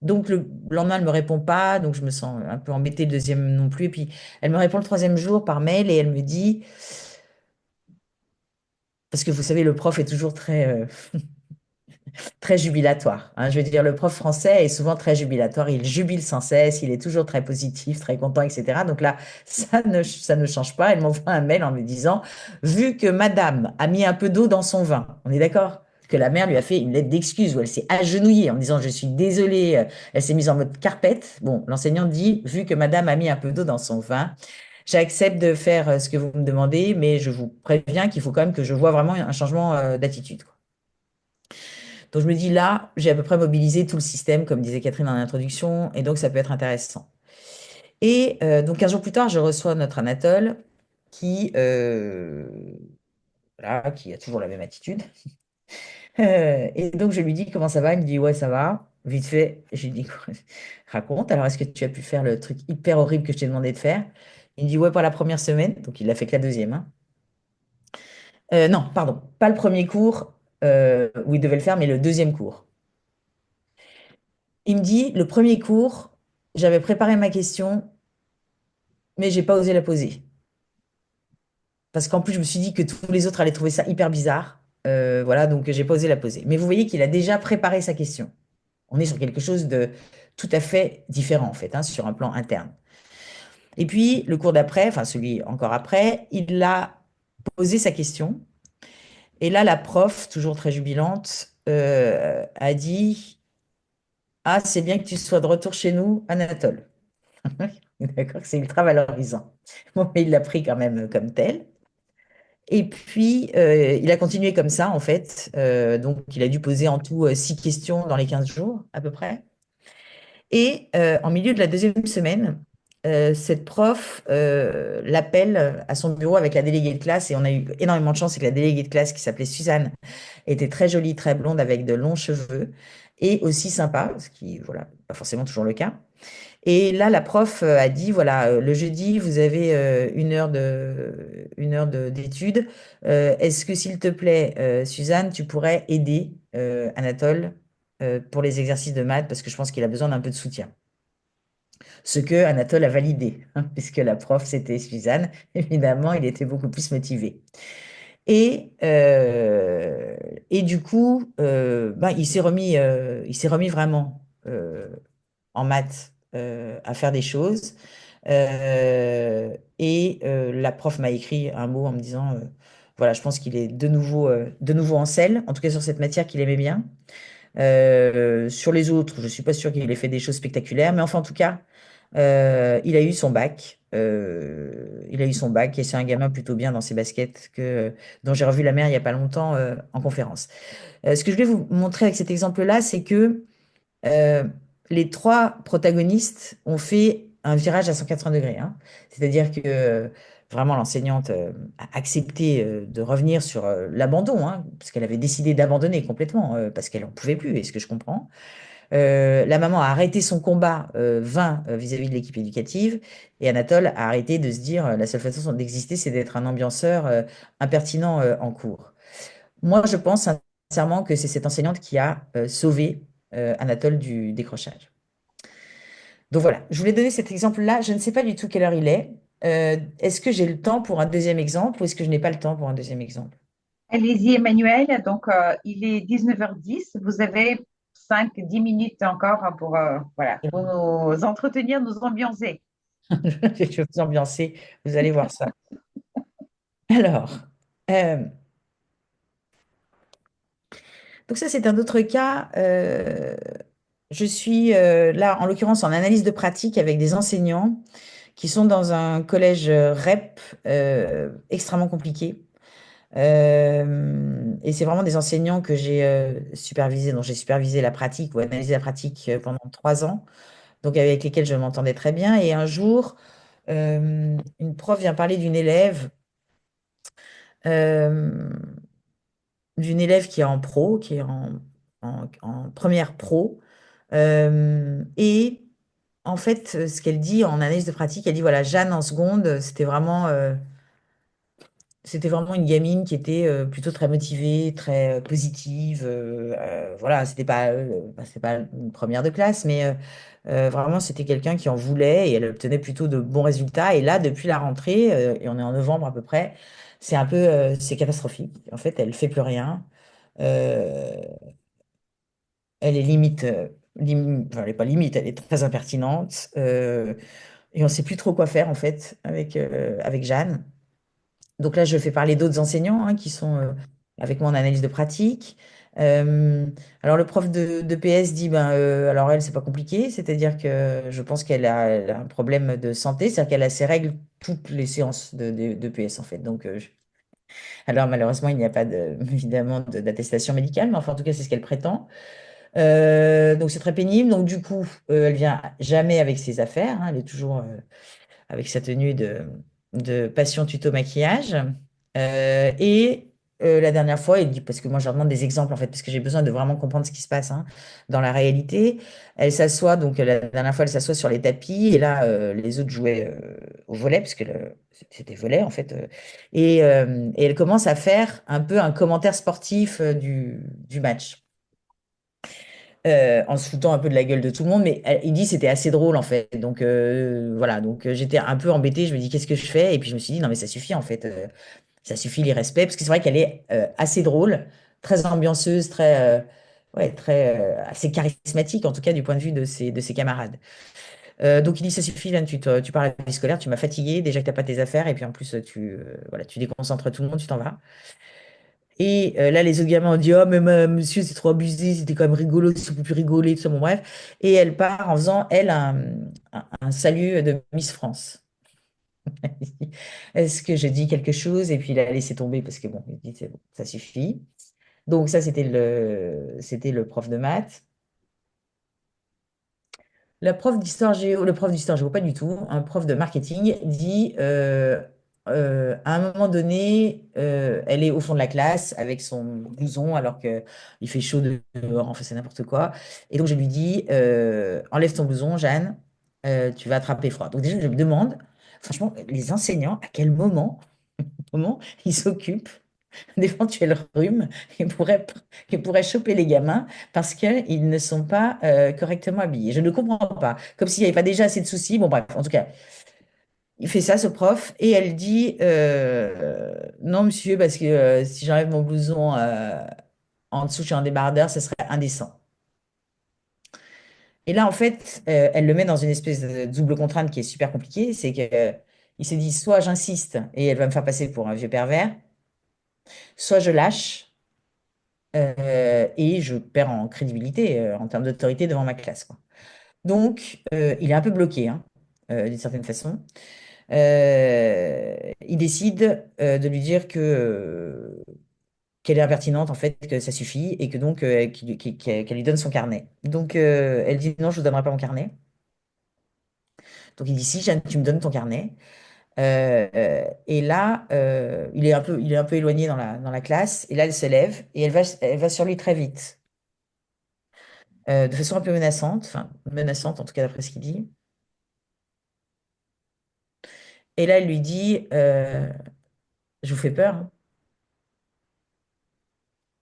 Donc le lendemain, elle ne me répond pas, donc je me sens un peu embêtée le deuxième non plus. Et puis elle me répond le troisième jour par mail et elle me dit, parce que vous savez, le prof est toujours très jubilatoire, hein. Je veux dire, le prof français est souvent très jubilatoire. Il jubile sans cesse, il est toujours très positif, très content, etc. Donc là, ça ne change pas. Elle m'envoie un mail en me disant, vu que madame a mis un peu d'eau dans son vin, on est d'accord? Que la mère lui a fait une lettre d'excuse où elle s'est agenouillée en disant, je suis désolée, elle s'est mise en mode carpette. Bon, l'enseignante dit, vu que madame a mis un peu d'eau dans son vin, j'accepte de faire ce que vous me demandez, mais je vous préviens qu'il faut quand même que je vois vraiment un changement d'attitude, quoi. Donc je me dis là, j'ai à peu près mobilisé tout le système, comme disait Catherine en introduction, et donc ça peut être intéressant. Et donc 15 jours plus tard, je reçois notre Anatole qui, voilà, qui a toujours la même attitude. Et donc je lui dis comment ça va? Il me dit ouais, ça va. Vite fait, je lui dis raconte. Alors est-ce que tu as pu faire le truc hyper horrible que je t'ai demandé de faire? Il me dit ouais, pas la première semaine. Donc il l'a fait que la deuxième, hein. Non, pardon, pas le premier cours où il devait le faire, mais le deuxième cours. Il me dit, le premier cours, j'avais préparé ma question, mais j'ai pas osé la poser. Parce qu'en plus, je me suis dit que tous les autres allaient trouver ça hyper bizarre. Voilà, donc j'ai pas osé la poser. Mais vous voyez qu'il a déjà préparé sa question. On est sur quelque chose de tout à fait différent, en fait, hein, sur un plan interne. Et puis, le cours d'après, enfin celui encore après, il a posé sa question. Et là, la prof, toujours très jubilante, a dit, ah, c'est bien que tu sois de retour chez nous, Anatole. D'accord, c'est ultra valorisant. Bon, mais il l'a pris quand même comme tel. Et puis, il a continué comme ça, en fait. Donc, il a dû poser en tout 6 questions dans les 15 jours, à peu près. Et en milieu de la deuxième semaine, cette prof l'appelle à son bureau avec la déléguée de classe. Et on a eu énormément de chance, c'est que la déléguée de classe, qui s'appelait Suzanne, était très jolie, très blonde, avec de longs cheveux. Et aussi sympa, ce qui, voilà, pas forcément toujours le cas. Et là, la prof a dit, voilà, le jeudi, vous avez d'études. Est-ce que, s'il te plaît, Suzanne, tu pourrais aider Anatole pour les exercices de maths, parce que je pense qu'il a besoin d'un peu de soutien. Ce que Anatole a validé, hein, puisque la prof, c'était Suzanne. Évidemment, il était beaucoup plus motivé. Et, euh, et du coup, ben, il s'est remis vraiment en maths à faire des choses. La prof m'a écrit un mot en me disant, voilà, je pense qu'il est de nouveau en selle, en tout cas sur cette matière qu'il aimait bien. Sur les autres, je ne suis pas sûre qu'il ait fait des choses spectaculaires, mais enfin, en tout cas, il a eu son bac. Il a eu son bac et c'est un gamin plutôt bien dans ses baskets dont j'ai revu la mère il n'y a pas longtemps en conférence. Ce que je voulais vous montrer avec cet exemple-là, c'est que euh, les trois protagonistes ont fait un virage à 180 degrés, hein. C'est-à-dire que vraiment l'enseignante a accepté de revenir sur l'abandon, hein, parce qu'elle avait décidé d'abandonner complètement, parce qu'elle n'en pouvait plus, et ce que je comprends. La maman a arrêté son combat vain vis-à-vis de l'équipe éducative, et Anatole a arrêté de se dire la seule façon d'exister, c'est d'être un ambianceur impertinent en cours. Moi, je pense sincèrement que c'est cette enseignante qui a sauvé Anatole du décrochage. Donc voilà, je voulais donner cet exemple-là. Je ne sais pas du tout quelle heure il est. Est-ce que j'ai le temps pour un deuxième exemple ou est-ce que je n'ai pas le temps pour un deuxième exemple? Allez-y, Emmanuel. Donc, il est 19h10. Vous avez 5-10 minutes encore pour, voilà, pour nous entretenir, nous ambiancer. Je vais vous ambiancer, vous allez voir ça. Alors, euh, donc ça c'est un autre cas. Je suis là, en l'occurrence, en analyse de pratique avec des enseignants qui sont dans un collège REP extrêmement compliqué. Et c'est vraiment des enseignants que j'ai supervisés, dont j'ai supervisé la pratique ou analysé la pratique pendant 3 ans, donc avec lesquels je m'entendais très bien. Et un jour, une prof vient parler euh, d'une élève qui est en pro, qui est en première pro. Et en fait, ce qu'elle dit en analyse de pratique, elle dit, voilà, Jeanne en seconde, c'était vraiment une gamine qui était plutôt très motivée, très positive. Voilà, c'était pas une première de classe, mais vraiment, c'était quelqu'un qui en voulait et elle obtenait plutôt de bons résultats. Et là, depuis la rentrée, et on est en novembre à peu près, c'est catastrophique. En fait, elle fait plus rien. Euh, Elle est limite, enfin, elle n'est pas limite, elle est très impertinente. Et on ne sait plus trop quoi faire en fait avec Jeanne. Donc là, je fais parler d'autres enseignants hein, qui sont avec moi en analyse de pratique. Euh, alors le prof de PS dit, ben, alors elle, c'est pas compliqué, c'est-à-dire que je pense elle a un problème de santé, c'est-à-dire qu'elle a ses règles toutes les séances de PS en fait. Donc, alors malheureusement, il n'y a pas évidemment d'attestation médicale, mais enfin en tout cas, c'est ce qu'elle prétend. Donc c'est très pénible. Donc du coup, elle vient jamais avec ses affaires, hein, elle est toujours avec sa tenue de passion tuto maquillage. La dernière fois, elle dit, parce que moi je leur demande des exemples en fait, parce que j'ai besoin de vraiment comprendre ce qui se passe hein, dans la réalité. Elle s'assoit, donc la dernière fois elle s'assoit sur les tapis, et là les autres jouaient au volley, parce que c'était volley en fait. Et elle commence à faire un peu un commentaire sportif du match en se foutant un peu de la gueule de tout le monde, mais il dit c'était assez drôle en fait. Donc voilà, donc j'étais un peu embêtée, je me dis qu'est-ce que je fais? Et puis je me suis dit non mais ça suffit en fait, ça suffit l'irrespect, parce que c'est vrai qu'elle est assez drôle, très ambianceuse, assez charismatique en tout cas du point de vue de ses camarades. Donc il dit ça suffit, Jeanne, tu parles à la vie scolaire, tu m'as fatiguée, déjà que t'as pas tes affaires, et puis en plus voilà, tu déconcentres tout le monde, tu t'en vas. Et là, les autres gamins ont dit, oh, mais monsieur, c'est trop abusé, c'était quand même rigolo, si on peut plus rigoler, tout ça, bon, bref. Et elle part en faisant, elle, un salut de Miss France. Est-ce que je dis quelque chose? Et puis il a laissé tomber parce que bon, il dit c'est bon, ça suffit. Donc ça, c'était le prof de maths. Le prof d'histoire géo, pas du tout. Un prof de marketing dit à un moment donné, elle est au fond de la classe avec son blouson alors que il fait chaud dehors, enfin c'est n'importe quoi. Et donc je lui dis enlève ton blouson, Jeanne, tu vas attraper froid. Donc déjà je me demande, franchement, les enseignants, à quel moment ils s'occupent d'éventuels rhumes qui pourraient choper les gamins parce qu'ils ne sont pas correctement habillés. Je ne comprends pas. Comme s'il n'y avait pas déjà assez de soucis. Bon, bref, en tout cas, il fait ça, ce prof, et elle dit non, monsieur, parce que si j'enlève mon blouson en dessous, je suis un débardeur, ce serait indécent. Et là, en fait, elle le met dans une espèce de double contrainte qui est super compliquée. C'est que il se dit soit j'insiste et elle va me faire passer pour un vieux pervers, soit je lâche et je perds en crédibilité, en termes d'autorité devant ma classe, quoi. Donc, il est un peu bloqué, hein, d'une certaine façon. Il décide de lui dire qu'elle est impertinente, en fait, que ça suffit, et que donc qu'elle lui donne son carnet. Donc, elle dit non, je ne vous donnerai pas mon carnet. Donc, il dit si, Jeanne, tu me donnes ton carnet. Et là, il est un peu éloigné dans la classe, et là, elle se lève, et elle va sur lui très vite. De façon un peu menaçante, enfin menaçante en tout cas d'après ce qu'il dit. Et là, elle lui dit, je vous fais peur, hein.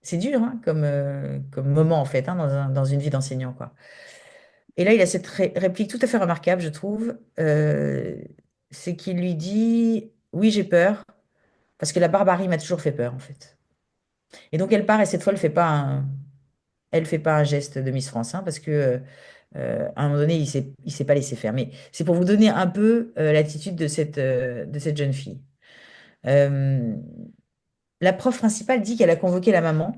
C'est dur hein, comme moment en fait hein, dans une vie d'enseignant, quoi. Et là, il a cette réplique tout à fait remarquable, je trouve. C'est qu'il lui dit, oui, j'ai peur, parce que la barbarie m'a toujours fait peur en fait. Et donc elle part et cette fois, elle fait pas un geste de Miss France, hein, parce que à un moment donné, il s'est pas laissé faire. Mais c'est pour vous donner un peu l'attitude de cette jeune fille. Euh, la prof principale dit qu'elle a convoqué la maman.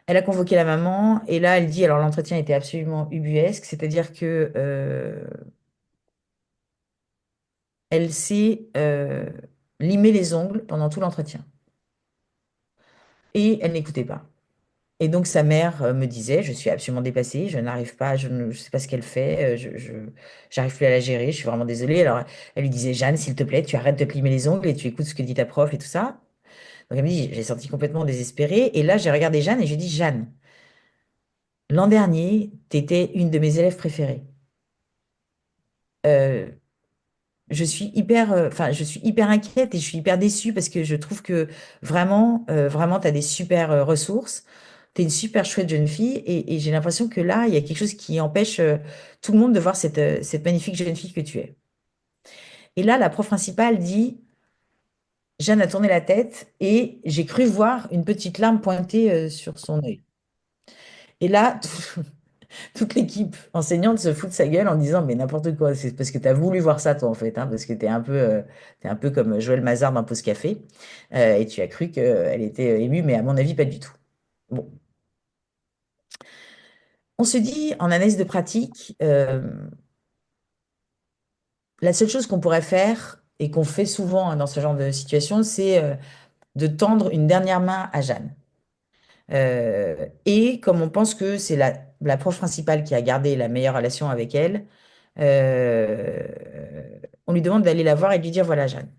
Elle a convoqué la maman et là, elle dit, alors l'entretien était absolument ubuesque, c'est-à-dire que elle s'est limé les ongles pendant tout l'entretien et elle n'écoutait pas. Et donc sa mère me disait, je suis absolument dépassée, je n'arrive pas, je sais pas ce qu'elle fait, j'arrive plus à la gérer, je suis vraiment désolée. Alors elle lui disait, Jeanne, s'il te plaît, tu arrêtes de te limer les ongles et tu écoutes ce que dit ta prof et tout ça. Donc elle me dit, j'ai senti complètement désespérée. Et là, j'ai regardé Jeanne et j'ai dit, Jeanne, l'an dernier, tu étais une de mes élèves préférées. Euh, je suis hyper inquiète et je suis hyper déçue parce que je trouve que vraiment, tu as des super ressources. Tu es une super chouette jeune fille et j'ai l'impression que là, il y a quelque chose qui empêche tout le monde de voir cette magnifique jeune fille que tu es. Et là, la prof principale dit, Jeanne a tourné la tête et j'ai cru voir une petite larme pointer sur son œil. Et là, toute l'équipe enseignante se fout de sa gueule en disant mais n'importe quoi, c'est parce que tu as voulu voir ça toi en fait, hein, parce que t'es un peu comme Joël Mazar dans Pause Café, et tu as cru qu'elle était émue, mais à mon avis pas du tout. Bon, on se dit en analyse de pratique, la seule chose qu'on pourrait faire et qu'on fait souvent hein, dans ce genre de situation, c'est de tendre une dernière main à Jeanne. Et comme on pense que c'est la prof principale qui a gardé la meilleure relation avec elle, on lui demande d'aller la voir et de lui dire, voilà, Jeanne,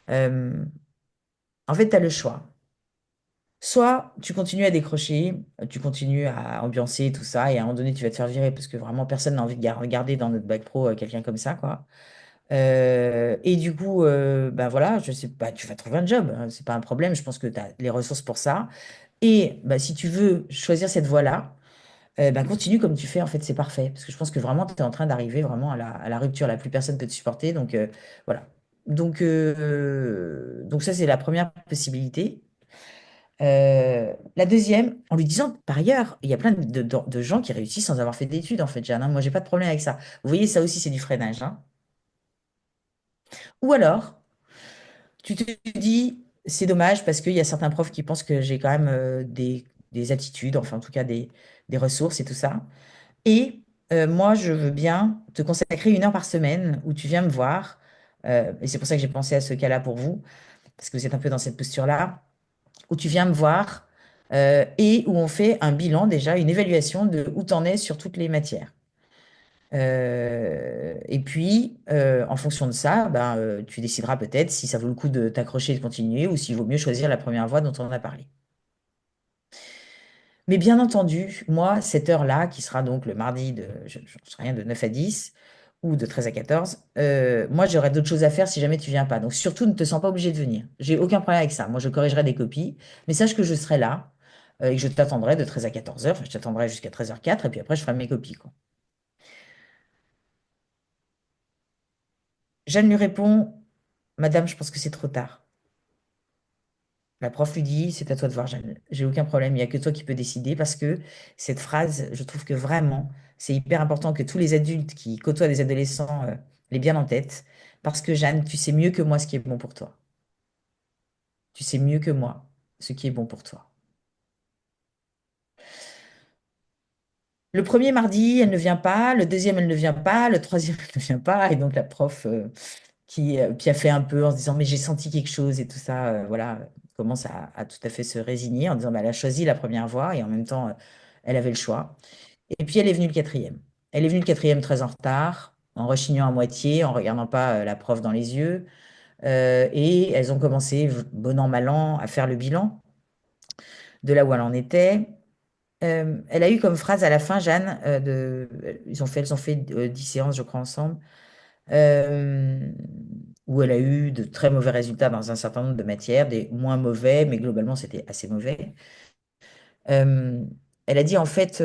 euh, en fait, tu as le choix. Soit tu continues à décrocher, tu continues à ambiancer tout ça, et à un moment donné, tu vas te faire virer parce que vraiment, personne n'a envie de regarder dans notre bac pro quelqu'un comme ça, quoi. Et du coup, ben voilà, je sais pas, tu vas trouver un job, hein, c'est pas un problème, je pense que tu as les ressources pour ça. Et bah, si tu veux choisir cette voie-là, ben, continue comme tu fais, en fait, c'est parfait. Parce que je pense que vraiment, tu es en train d'arriver vraiment à la rupture. La plus personne peut te supporter. Donc, voilà. Donc ça, c'est la première possibilité. La deuxième, en lui disant, par ailleurs, il y a plein de gens qui réussissent sans avoir fait d'études, en fait, Jeanne, hein. Moi, j'ai pas de problème avec ça. Vous voyez, ça aussi, c'est du freinage, hein. Ou alors, tu te dis, c'est dommage parce qu'il y a certains profs qui pensent que j'ai quand même des aptitudes, enfin, en tout cas, des ressources et tout ça. Et moi, je veux bien te consacrer 1 heure par semaine où tu viens me voir. Et c'est pour ça que j'ai pensé à ce cas-là pour vous, parce que vous êtes un peu dans cette posture-là, où tu viens me voir et où on fait un bilan déjà, une évaluation de où tu en es sur toutes les matières. Et puis, en fonction de ça, ben, tu décideras peut-être si ça vaut le coup de t'accrocher et de continuer ou s'il vaut mieux choisir la première voie dont on a parlé. Mais bien entendu, moi, cette heure-là, qui sera donc le mardi de, je ne sais rien, de 9 à 10 ou de 13 à 14, moi, j'aurai d'autres choses à faire si jamais tu viens pas. Donc, surtout, ne te sens pas obligé de venir. J'ai aucun problème avec ça. Moi, je corrigerai des copies, mais sache que je serai là et que je t'attendrai de 13 à 14 heures. Enfin, je t'attendrai jusqu'à 13h04 et puis après, je ferai mes copies, quoi. Jeanne lui répond, Madame, je pense que c'est trop tard. La prof lui dit, c'est à toi de voir, Jeanne. J'ai aucun problème, il n'y a que toi qui peux décider parce que cette phrase, je trouve que vraiment, c'est hyper important que tous les adultes qui côtoient des adolescents l'aient bien en tête parce que Jeanne, tu sais mieux que moi ce qui est bon pour toi. Tu sais mieux que moi ce qui est bon pour toi. Le premier mardi, elle ne vient pas, le deuxième, elle ne vient pas, le troisième, elle ne vient pas, et donc la prof qui puis a fait un peu en se disant, mais j'ai senti quelque chose et tout ça, voilà, commence à tout à fait se résigner en disant, bah, elle a choisi la première voie et en même temps, elle avait le choix. Et puis elle est venue le quatrième. Elle est venue le quatrième très en retard, en rechignant à moitié, en regardant pas la prof dans les yeux. Et elles ont commencé, bon an, mal an, à faire le bilan de là où elle en était. Elle a eu comme phrase à la fin, Jeanne, elles ont fait 10 séances, je crois, ensemble, euh, où elle a eu de très mauvais résultats dans un certain nombre de matières, des moins mauvais, mais globalement, c'était assez mauvais. Euh, Elle a dit, en fait,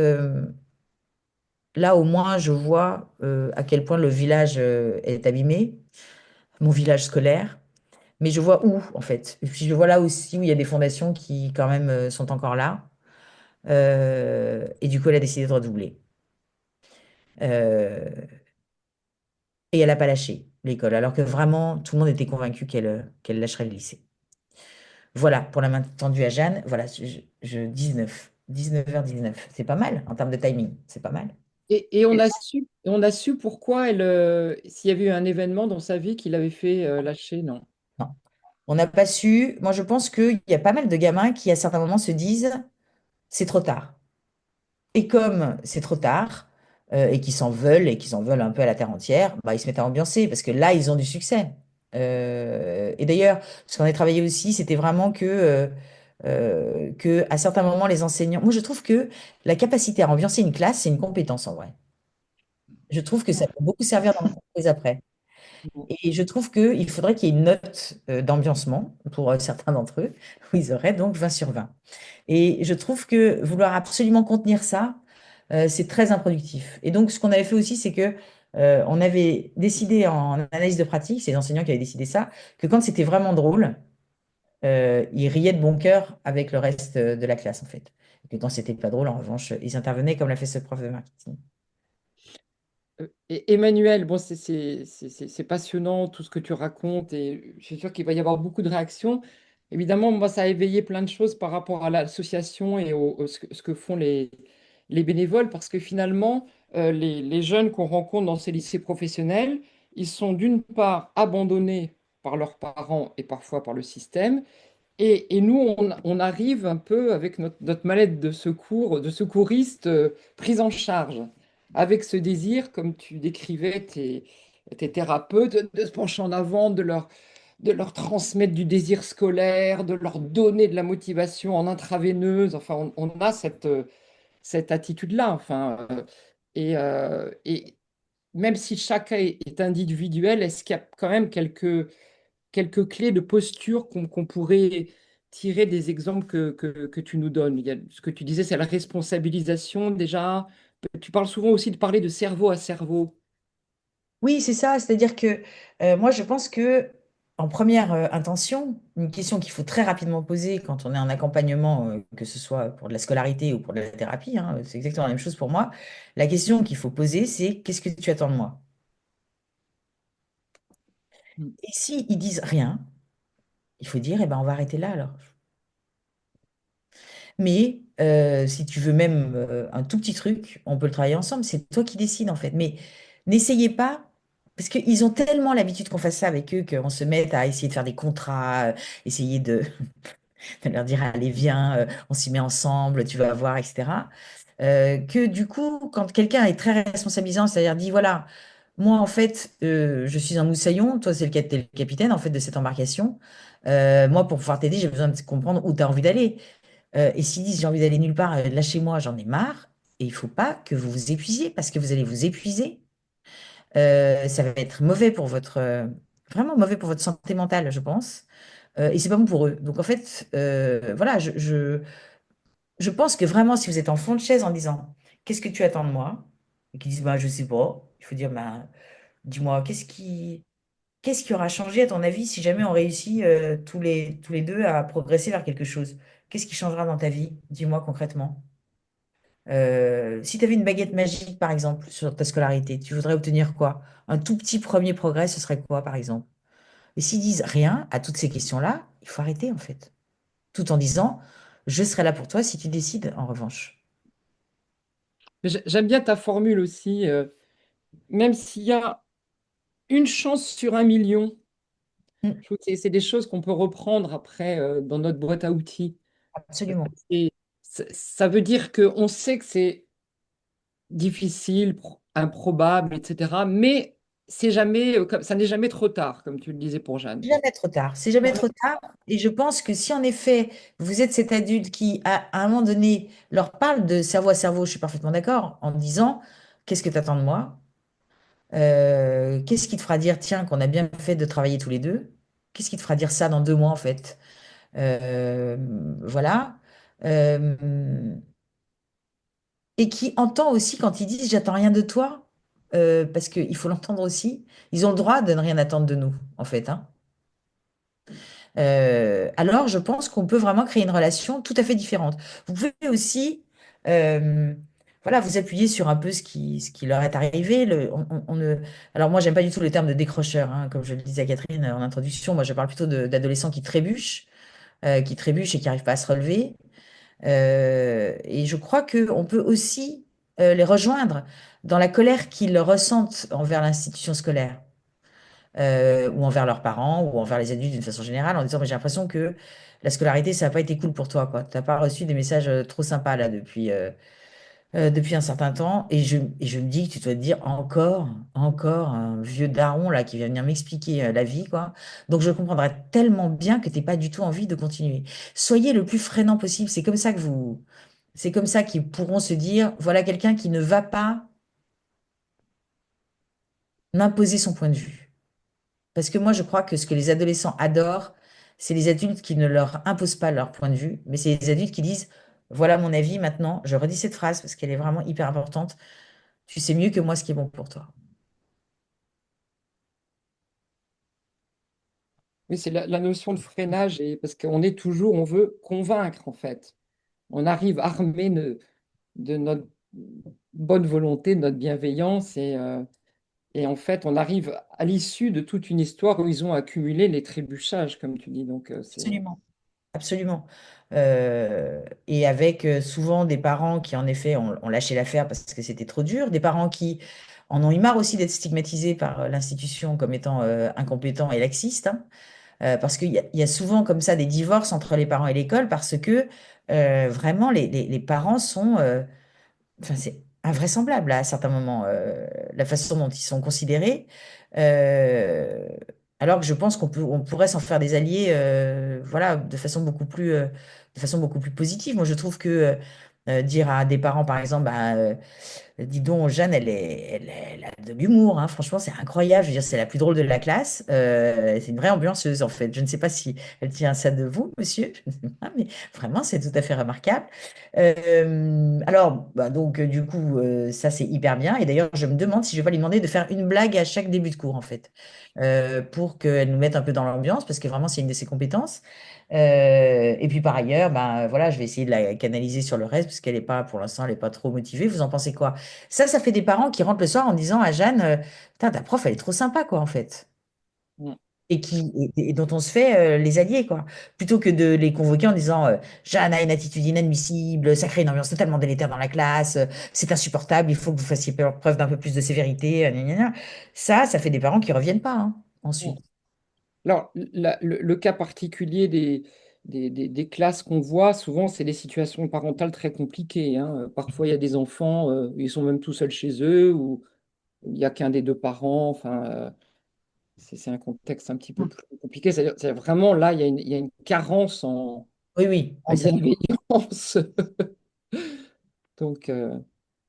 là, au moins, je vois à quel point le village est abîmé, mon village scolaire, mais je vois où, en fait. Et puis, je vois là aussi où il y a des fondations qui, quand même, sont encore là. Et du coup, elle a décidé de redoubler. Euh, et elle n'a pas lâché l'école, alors que vraiment, tout le monde était convaincu qu'elle lâcherait le lycée. Voilà, pour la main tendue à Jeanne, voilà, 19h19. C'est pas mal en termes de timing, c'est pas mal. Et on a su pourquoi elle, s'il y avait eu un événement dans sa vie qui l'avait fait lâcher, non? Non. On n'a pas su. Moi, je pense qu'il y a pas mal de gamins qui, à certains moments, se disent, c'est trop tard. Et comme c'est trop tard, et qu'ils en veulent un peu à la terre entière, bah, ils se mettent à ambiancer parce que là, ils ont du succès. Et d'ailleurs, ce qu'on a travaillé aussi, c'était vraiment que à certains moments, les enseignants. Moi, je trouve que la capacité à ambiancer une classe, c'est une compétence en vrai. Je trouve que ça peut beaucoup servir dans l'entreprise après. Et je trouve qu'il faudrait qu'il y ait une note d'ambiancement pour certains d'entre eux, où ils auraient donc 20 sur 20. Et je trouve que vouloir absolument contenir ça, c'est très improductif. Et donc, ce qu'on avait fait aussi, c'est que on avait décidé en analyse de pratique, c'est les enseignants qui avaient décidé ça, que quand c'était vraiment drôle, ils riaient de bon cœur avec le reste de la classe, en fait. Et que quand c'était pas drôle, en revanche, ils intervenaient comme l'a fait ce prof de marketing. Et Emmanuel, bon, c'est passionnant tout ce que tu racontes et je suis sûr qu'il va y avoir beaucoup de réactions. Évidemment, moi, ça a éveillé plein de choses par rapport à l'association et ce que font les bénévoles parce que finalement, les jeunes qu'on rencontre dans ces lycées professionnels, ils sont d'une part abandonnés par leurs parents et parfois par le système. Et nous, on arrive un peu avec notre mallette de secours, de secouriste prise en charge, avec ce désir, comme tu décrivais tes thérapeutes, de se pencher en avant, de leur transmettre du désir scolaire, de leur donner de la motivation en intraveineuse. Enfin, on a cette attitude-là. Enfin, et même si chacun est individuel, est-ce qu'il y a quand même quelques clés de posture qu'on pourrait tirer des exemples que tu nous donnes. Il y a, ce que tu disais, c'est la responsabilisation déjà. Tu parles souvent aussi de parler de cerveau à cerveau. Oui, c'est ça. C'est-à-dire que moi, je pense que en première intention, une question qu'il faut très rapidement poser quand on est en accompagnement, que ce soit pour de la scolarité ou pour de la thérapie, hein, c'est exactement la même chose pour moi. La question qu'il faut poser, c'est qu'est-ce que tu attends de moi? Mm. Et si ils disent rien, il faut dire, eh ben, on va arrêter là alors. Mais si tu veux même un tout petit truc, on peut le travailler ensemble. C'est toi qui décides en fait. Mais n'essayez pas, parce qu'ils ont tellement l'habitude qu'on fasse ça avec eux, qu'on se mette à essayer de faire des contrats, essayer de leur dire, allez, viens, on s'y met ensemble, tu vas voir, etc. Que du coup, quand quelqu'un est très responsabilisant, c'est-à-dire dit, voilà, moi en fait, je suis un moussaillon, toi c'est t'es le capitaine en fait de cette embarcation. Moi, pour pouvoir t'aider, j'ai besoin de comprendre où tu as envie d'aller. Et s'ils disent j'ai envie d'aller nulle part, lâchez-moi, j'en ai marre. Et il faut pas que vous vous épuisiez parce que vous allez vous épuiser. Ça va être mauvais pour vraiment mauvais pour votre santé mentale, je pense. Et c'est pas bon pour eux. Donc en fait, voilà, je pense que vraiment, si vous êtes en fond de chaise en disant qu'est-ce que tu attends de moi? Et qu'ils disent bah je sais pas, il faut dire bah dis-moi qu'est-ce qui aura changé à ton avis si jamais on réussit tous les deux à progresser vers quelque chose? Qu'est-ce qui changera dans ta vie? Dis-moi concrètement. Si tu avais une baguette magique, par exemple, sur ta scolarité, tu voudrais obtenir quoi? Un tout petit premier progrès, ce serait quoi, par exemple? Et s'ils disent rien à toutes ces questions-là, il faut arrêter, en fait. Tout en disant, je serai là pour toi si tu décides, en revanche. Mais j'aime bien ta formule aussi. Même s'il y a une chance sur 1 million, Mm, je trouve que c'est des choses qu'on peut reprendre après dans notre boîte à outils. Parce que absolument. ça veut dire qu'on sait que c'est difficile, improbable, etc. Mais c'est jamais, ça n'est jamais trop tard, comme tu le disais pour Jeanne. C'est jamais trop tard. C'est jamais trop tard. Et je pense que si en effet, vous êtes cet adulte qui, à un moment donné, leur parle de cerveau à cerveau, je suis parfaitement d'accord, en disant, qu'est-ce que tu attends de moi? Qu'est-ce qui te fera dire, tiens, qu'on a bien fait de travailler tous les deux? Qu'est-ce qui te fera dire ça dans 2 mois, en fait? Euh, voilà. Euh, et qui entend aussi quand ils disent, j'attends rien de toi, parce qu'il faut l'entendre aussi. Ils ont le droit de ne rien attendre de nous, en fait, hein. Alors, je pense qu'on peut vraiment créer une relation tout à fait différente. Vous pouvez aussi, euh, voilà, vous appuyer sur un peu ce qui leur est arrivé. Alors, moi, j'aime pas du tout le terme de décrocheur, hein, comme je le disais à Catherine en introduction. Moi, je parle plutôt d'adolescents qui trébuchent et qui n'arrivent pas à se relever. Et je crois qu'on peut aussi les rejoindre dans la colère qu'ils ressentent envers l'institution scolaire ou envers leurs parents, ou envers les adultes d'une façon générale, en disant, mais j'ai l'impression que la scolarité, ça n'a pas été cool pour toi, quoi. T'as pas reçu des messages trop sympas là depuis un certain temps, et je me dis que tu dois te dire encore un vieux daron là qui vient venir m'expliquer la vie, quoi. Donc je comprendrais tellement bien que t'aies pas du tout envie de continuer. Soyez le plus freinant possible. C'est comme ça qu'ils pourront se dire, voilà quelqu'un qui ne va pas m'imposer son point de vue. Parce que moi, je crois que ce que les adolescents adorent, c'est les adultes qui ne leur imposent pas leur point de vue, mais c'est les adultes qui disent, voilà mon avis maintenant, je redis cette phrase parce qu'elle est vraiment hyper importante, tu sais mieux que moi ce qui est bon pour toi. Oui, c'est la notion de freinage, et parce qu'on est toujours, on veut convaincre en fait. On arrive armé de notre bonne volonté, de notre bienveillance, et en fait, on arrive à l'issue de toute une histoire où ils ont accumulé les trébuchages, comme tu dis. Donc, Absolument. Absolument. Et avec souvent des parents qui, en effet, ont lâché l'affaire parce que c'était trop dur, des parents qui en ont eu marre aussi d'être stigmatisés par l'institution comme étant incompétents et laxistes, hein. Parce qu'il y a souvent comme ça des divorces entre les parents et l'école parce que vraiment les parents sont, enfin c'est invraisemblable à certains moments, la façon dont ils sont considérés. Euh, alors que je pense on pourrait s'en faire des alliés, voilà, de façon beaucoup plus positive. Moi, je trouve que dire à des parents, par exemple, bah, dis donc, Jeanne, elle a de l'humour, hein. Franchement, c'est incroyable. Je veux dire, c'est la plus drôle de la classe. C'est une vraie ambianceuse, en fait. Je ne sais pas si elle tient ça de vous, monsieur. Je ne sais pas, mais vraiment, c'est tout à fait remarquable. Alors, bah, donc, du coup, ça, c'est hyper bien. Et d'ailleurs, je me demande si je vais pas lui demander de faire une blague à chaque début de cours, en fait, pour qu'elle nous mette un peu dans l'ambiance, parce que vraiment, c'est une de ses compétences. Et puis par ailleurs, ben voilà, je vais essayer de la canaliser sur le reste parce qu'elle est pas, pour l'instant, elle est pas trop motivée. Vous en pensez quoi? Ça fait des parents qui rentrent le soir en disant à Jeanne, putain, ta prof, elle est trop sympa, quoi, en fait. mm. et dont on se fait les alliés, quoi. Plutôt que de les convoquer en disant Jeanne a une attitude inadmissible, ça crée une ambiance totalement délétère dans la classe, c'est insupportable, il faut que vous fassiez preuve d'un peu plus de sévérité. Gna, gna, gna. Ça fait des parents qui reviennent pas hein, ensuite. Alors, le cas particulier des classes qu'on voit, souvent, c'est des situations parentales très compliquées, hein. Parfois, il y a des enfants, ils sont même tout seuls chez eux, ou il n'y a qu'un des deux parents. Enfin, c'est un contexte un petit peu plus compliqué. C'est vraiment là, il y a une carence Oui, oui, en oui, ça. bienveillance. Donc,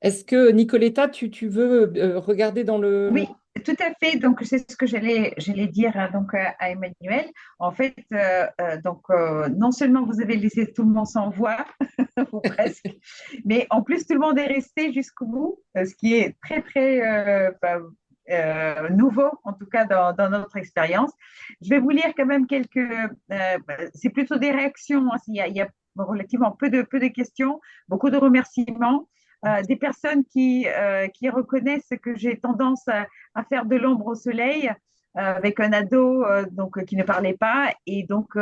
est-ce que, Nicoletta, tu veux regarder dans Oui, tout à fait. Donc, c'est ce que j'allais dire hein, donc, à Emmanuel. En fait, non seulement vous avez laissé tout le monde sans voix, ou presque, mais en plus, tout le monde est resté jusqu'au bout, ce qui est très, très nouveau, en tout cas dans notre expérience. Je vais vous lire quand même c'est plutôt des réactions, hein, il y a relativement peu de questions, beaucoup de remerciements. Des personnes qui reconnaissent que j'ai tendance à faire de l'ombre au soleil avec un ado qui ne parlait pas et donc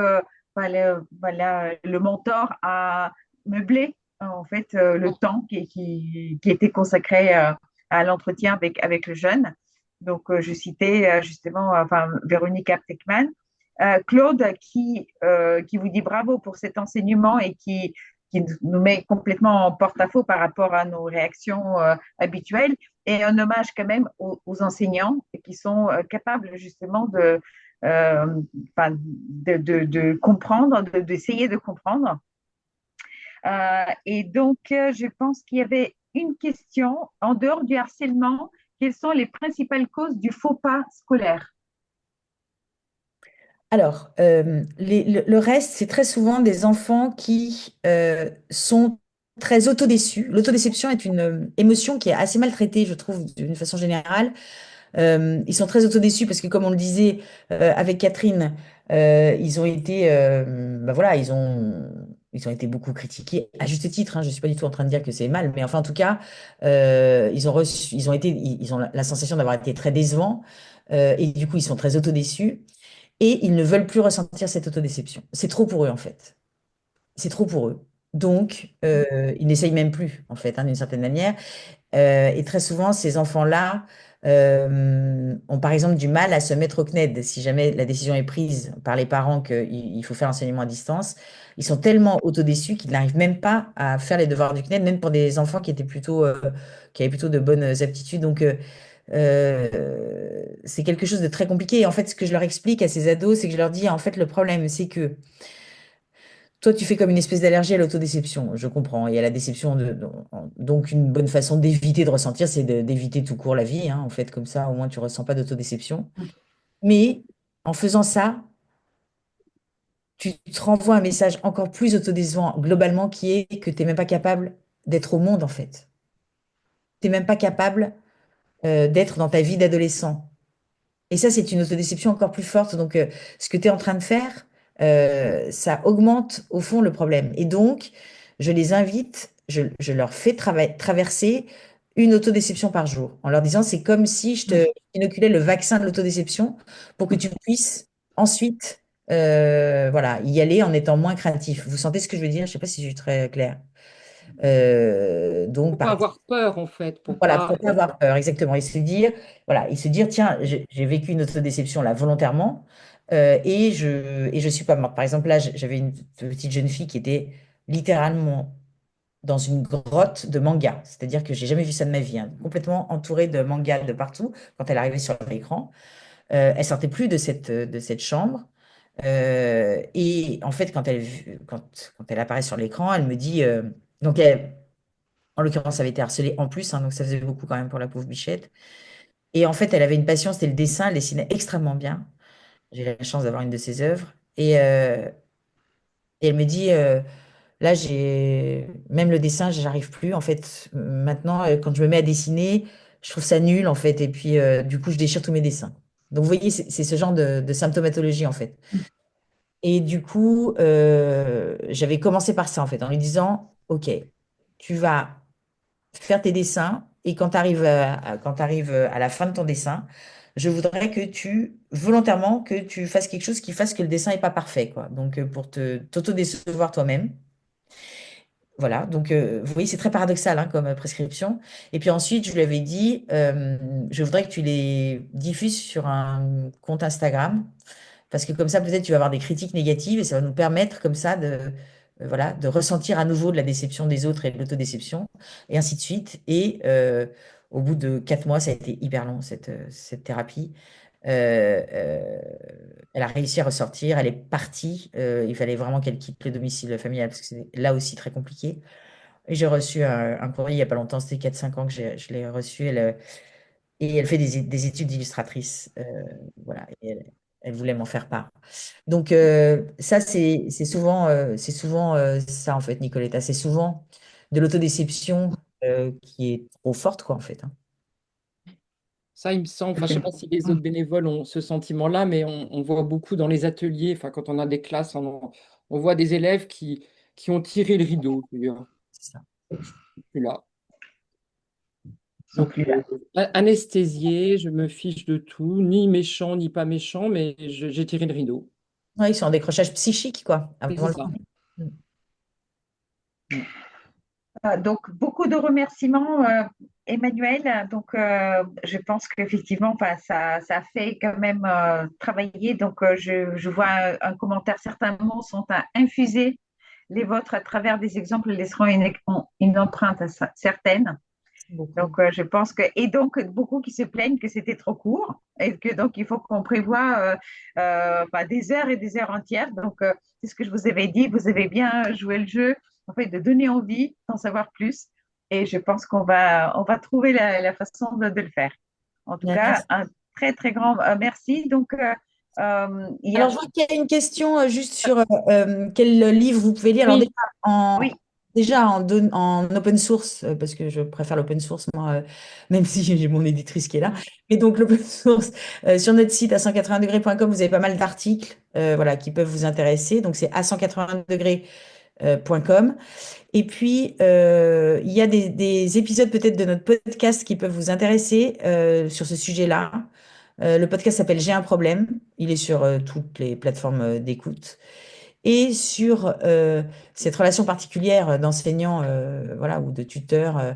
voilà, le mentor a meublé en fait le temps qui était consacré à l'entretien avec le jeune. Donc je citais justement enfin, Véronique Aptekman. Claude qui vous dit bravo pour cet enseignement et qui nous met complètement en porte-à-faux par rapport à nos réactions habituelles, et un hommage quand même aux enseignants qui sont capables justement de comprendre, d'essayer de comprendre. Et donc, je pense qu'il y avait une question, en dehors du harcèlement, quelles sont les principales causes du faux pas scolaire? Alors, le reste, c'est très souvent des enfants qui sont très autodéçus. L'autodéception est une émotion qui est assez maltraitée, je trouve, d'une façon générale. Ils sont très autodéçus parce que, comme on le disait avec Catherine, ils ont été, bah voilà, ils ont été beaucoup critiqués à juste titre. Hein, je suis pas du tout en train de dire que c'est mal, mais enfin, en tout cas, ils ont la sensation d'avoir été très décevants et du coup, ils sont très autodéçus et ils ne veulent plus ressentir cette autodéception. C'est trop pour eux, en fait. C'est trop pour eux. Donc, ils n'essayent même plus, en fait, hein, d'une certaine manière. Et très souvent, ces enfants-là ont par exemple du mal à se mettre au CNED. Si jamais la décision est prise par les parents qu'il faut faire l'enseignement à distance, ils sont tellement autodéçus qu'ils n'arrivent même pas à faire les devoirs du CNED, même pour des enfants qui avaient plutôt de bonnes aptitudes. Donc, c'est quelque chose de très compliqué. Et en fait, ce que je leur explique à ces ados, c'est que je leur dis, en fait, le problème, c'est que toi, tu fais comme une espèce d'allergie à l'autodéception, je comprends, et à la déception. Donc, une bonne façon d'éviter de ressentir, c'est d'éviter tout court la vie, hein, en fait, comme ça, au moins, tu ressens pas d'autodéception. Mais en faisant ça, tu te renvoies un message encore plus autodécevant globalement qui est que tu n'es même pas capable d'être au monde, en fait. Tu n'es même pas capable d'être dans ta vie d'adolescent. Et ça, c'est une autodéception encore plus forte. Donc, ce que tu es en train de faire, ça augmente au fond le problème. Et donc, je les invite, je leur fais traverser une autodéception par jour, en leur disant, c'est comme si je te inoculais le vaccin de l'autodéception pour que tu puisses ensuite, voilà, y aller en étant moins craintif. Vous sentez ce que je veux dire? Je ne sais pas si je suis très claire. Donc, pour par pas avoir peur, en fait, pour voilà, pas. pour pas avoir peur, exactement. Et se dire, voilà, et se dire, tiens, j'ai vécu une autodéception là volontairement et je suis pas morte. Par exemple, là, j'avais une petite jeune fille qui était littéralement dans une grotte de mangas. C'est-à-dire que j'ai jamais vu ça de ma vie, hein, complètement entourée de mangas de partout quand elle arrivait sur l'écran. Elle sortait plus de cette chambre. Et en fait, quand elle apparaît sur l'écran, elle me dit, donc elle, en l'occurrence, elle avait été harcelée en plus, hein, donc ça faisait beaucoup quand même pour la pauvre bichette. Et en fait, elle avait une passion, c'était le dessin, elle dessinait extrêmement bien. J'ai la chance d'avoir une de ses œuvres. Et elle me dit, là, même le dessin, j'arrive plus. En fait, maintenant, quand je me mets à dessiner, je trouve ça nul, en fait. Et puis, du coup, je déchire tous mes dessins. Donc, vous voyez, c'est ce genre de symptomatologie, en fait. Et du coup, j'avais commencé par ça, en fait, en lui disant, OK, tu vas faire tes dessins, Et quand tu arrives quand tu à la fin de ton dessin, je voudrais que volontairement, que tu fasses quelque chose qui fasse que le dessin n'est pas parfait, quoi. Donc, pour t'auto-décevoir toi-même. Voilà, donc vous voyez, c'est très paradoxal hein, comme prescription. Et puis ensuite, je lui avais dit, je voudrais que tu les diffuses sur un compte Instagram, parce que comme ça, peut-être tu vas avoir des critiques négatives et ça va nous permettre comme ça voilà, de ressentir à nouveau de la déception des autres et de l'autodéception, et ainsi de suite. Et au bout de 4 mois, ça a été hyper long, cette thérapie. Euh, euh, Elle a réussi à ressortir, elle est partie. Il fallait vraiment qu'elle quitte le domicile familial parce que c'est là aussi très compliqué. Et j'ai reçu un courrier il n'y a pas longtemps, c'était 4 5 ans que je l'ai reçu. Et elle fait des études d'illustratrice. Voilà, et elle voulait m'en faire part. Donc, ça, c'est souvent ça, en fait, Nicoletta. C'est souvent de l'autodéception qui est trop forte, quoi, en fait. Hein. Ça, il me semble, enfin, je ne sais pas si les autres bénévoles ont ce sentiment-là, mais on voit beaucoup dans les ateliers, enfin, quand on a des classes, on voit des élèves qui ont tiré le rideau, d'ailleurs, C'est ça. là. Ils sont Donc, plus là. anesthésié, je me fiche de tout, ni méchant, ni pas méchant, mais j'ai tiré le rideau. Ouais, ils sont en décrochage psychique, quoi, C'est avant le ça. Mm. Donc, beaucoup de remerciements, Emmanuel. Donc, je pense qu'effectivement, enfin, ça fait quand même travailler. Donc, je vois un commentaire, certains mots sont à infuser. Les vôtres, à travers des exemples, laisseront une empreinte certaine. Beaucoup. Donc, je pense que, et donc, beaucoup qui se plaignent que c'était trop court et que donc, il faut qu'on prévoit bah, des heures et des heures entières. Donc, c'est ce que je vous avais dit. Vous avez bien joué le jeu, en fait, de donner envie d'en savoir plus. Et je pense on va trouver la façon de le faire. En tout Ouais, cas, merci. un très, très grand merci. Donc, il y Alors, a, je vois qu'il y a une question juste sur quel livre vous pouvez lire. Alors, oui, oui, en open source, parce que je préfère l'open source, moi, même si j'ai mon éditrice qui est là. Mais donc, l'open source, sur notre site à180degrés.com, vous avez pas mal d'articles voilà, qui peuvent vous intéresser. Donc, c'est à180degrés.com. Et puis, il y a des épisodes peut-être de notre podcast qui peuvent vous intéresser sur ce sujet-là. Le podcast s'appelle J'ai un problème. Il est sur toutes les plateformes d'écoute. Et sur cette relation particulière d'enseignant voilà, ou de tuteur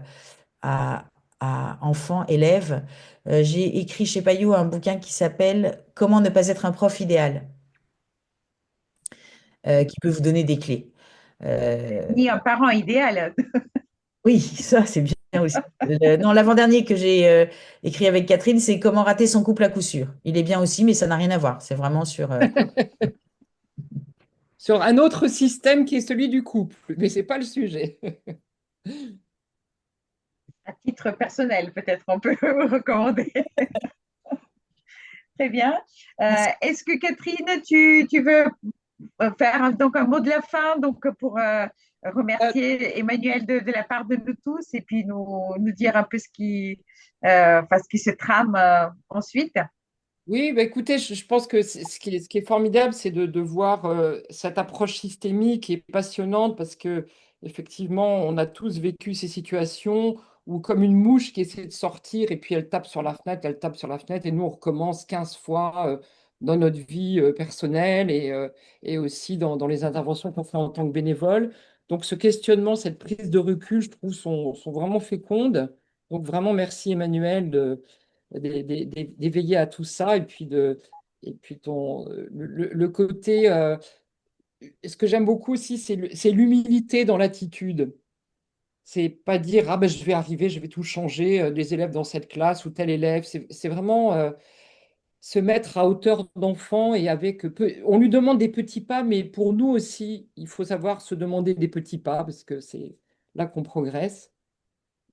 à, à enfants, élèves, j'ai écrit chez Payot un bouquin qui s'appelle Comment ne pas être un prof idéal, qui peut vous donner des clés. Euh, ni un parent idéal. oui, ça c'est bien aussi. Non, l'avant-dernier que j'ai écrit avec Catherine, c'est Comment rater son couple à coup sûr. Il est bien aussi, mais ça n'a rien à voir. C'est vraiment sur... Sur un autre système qui est celui du couple, mais c'est pas le sujet. À titre personnel, peut-être on peut vous recommander. Très bien. Est-ce que Catherine, tu veux faire donc un mot de la fin donc pour remercier Emmanuel de la part de nous tous et puis nous dire un peu enfin, ce qui se trame ensuite. Oui, bah écoutez, je pense que ce qui est formidable, c'est de voir cette approche systémique et passionnante parce que effectivement, on a tous vécu ces situations où comme une mouche qui essaie de sortir et puis elle tape sur la fenêtre, elle tape sur la fenêtre et nous on recommence 15 fois dans notre vie personnelle et aussi dans les interventions qu'on fait en tant que bénévole. Donc ce questionnement, cette prise de recul, je trouve, sont vraiment fécondes. Donc vraiment merci Emmanuel d'éveiller à tout ça et puis le côté ce que j'aime beaucoup aussi c'est l'humilité dans l'attitude. C'est pas dire ah ben je vais arriver, je vais tout changer des élèves dans cette classe ou tel élève. C'est vraiment se mettre à hauteur d'enfant et avec on lui demande des petits pas, mais pour nous aussi il faut savoir se demander des petits pas parce que c'est là qu'on progresse.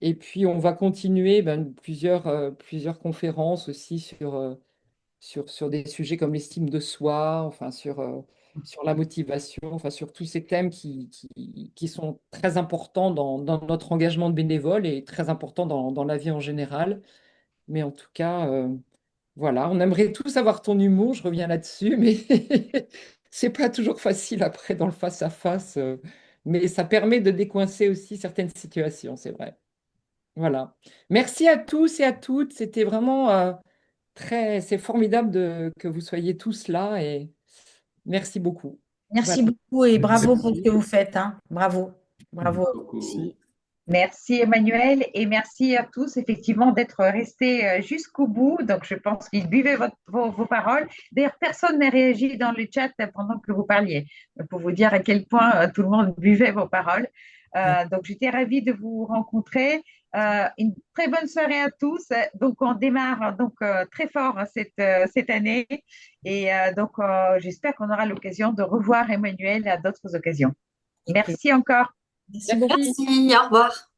Et puis on va continuer plusieurs conférences aussi sur des sujets comme l'estime de soi, enfin sur la motivation, enfin sur tous ces thèmes qui sont très importants dans notre engagement de bénévole et très importants dans la vie en général. Mais en tout cas, voilà, on aimerait tous avoir ton humour, je reviens là-dessus, mais c'est pas toujours facile après dans le face-à-face. Mais ça permet de décoincer aussi certaines situations, c'est vrai. Voilà. Merci à tous et à toutes. C'était vraiment c'est formidable que vous soyez tous là et merci beaucoup. Merci Voilà. beaucoup et bravo pour ce que Merci. vous faites, hein. Bravo. Bravo. Beaucoup. Merci Emmanuel et merci à tous effectivement d'être restés jusqu'au bout. Donc je pense qu'ils buvaient vos paroles. D'ailleurs, personne n'a réagi dans le chat pendant que vous parliez pour vous dire à quel point tout le monde buvait vos paroles. Donc j'étais ravie de vous rencontrer. Une très bonne soirée à tous. Donc on démarre donc très fort cette année et j'espère qu'on aura l'occasion de revoir Emmanuel à d'autres occasions. Avec plaisir. Merci encore. Merci beaucoup. Merci. Merci, au revoir.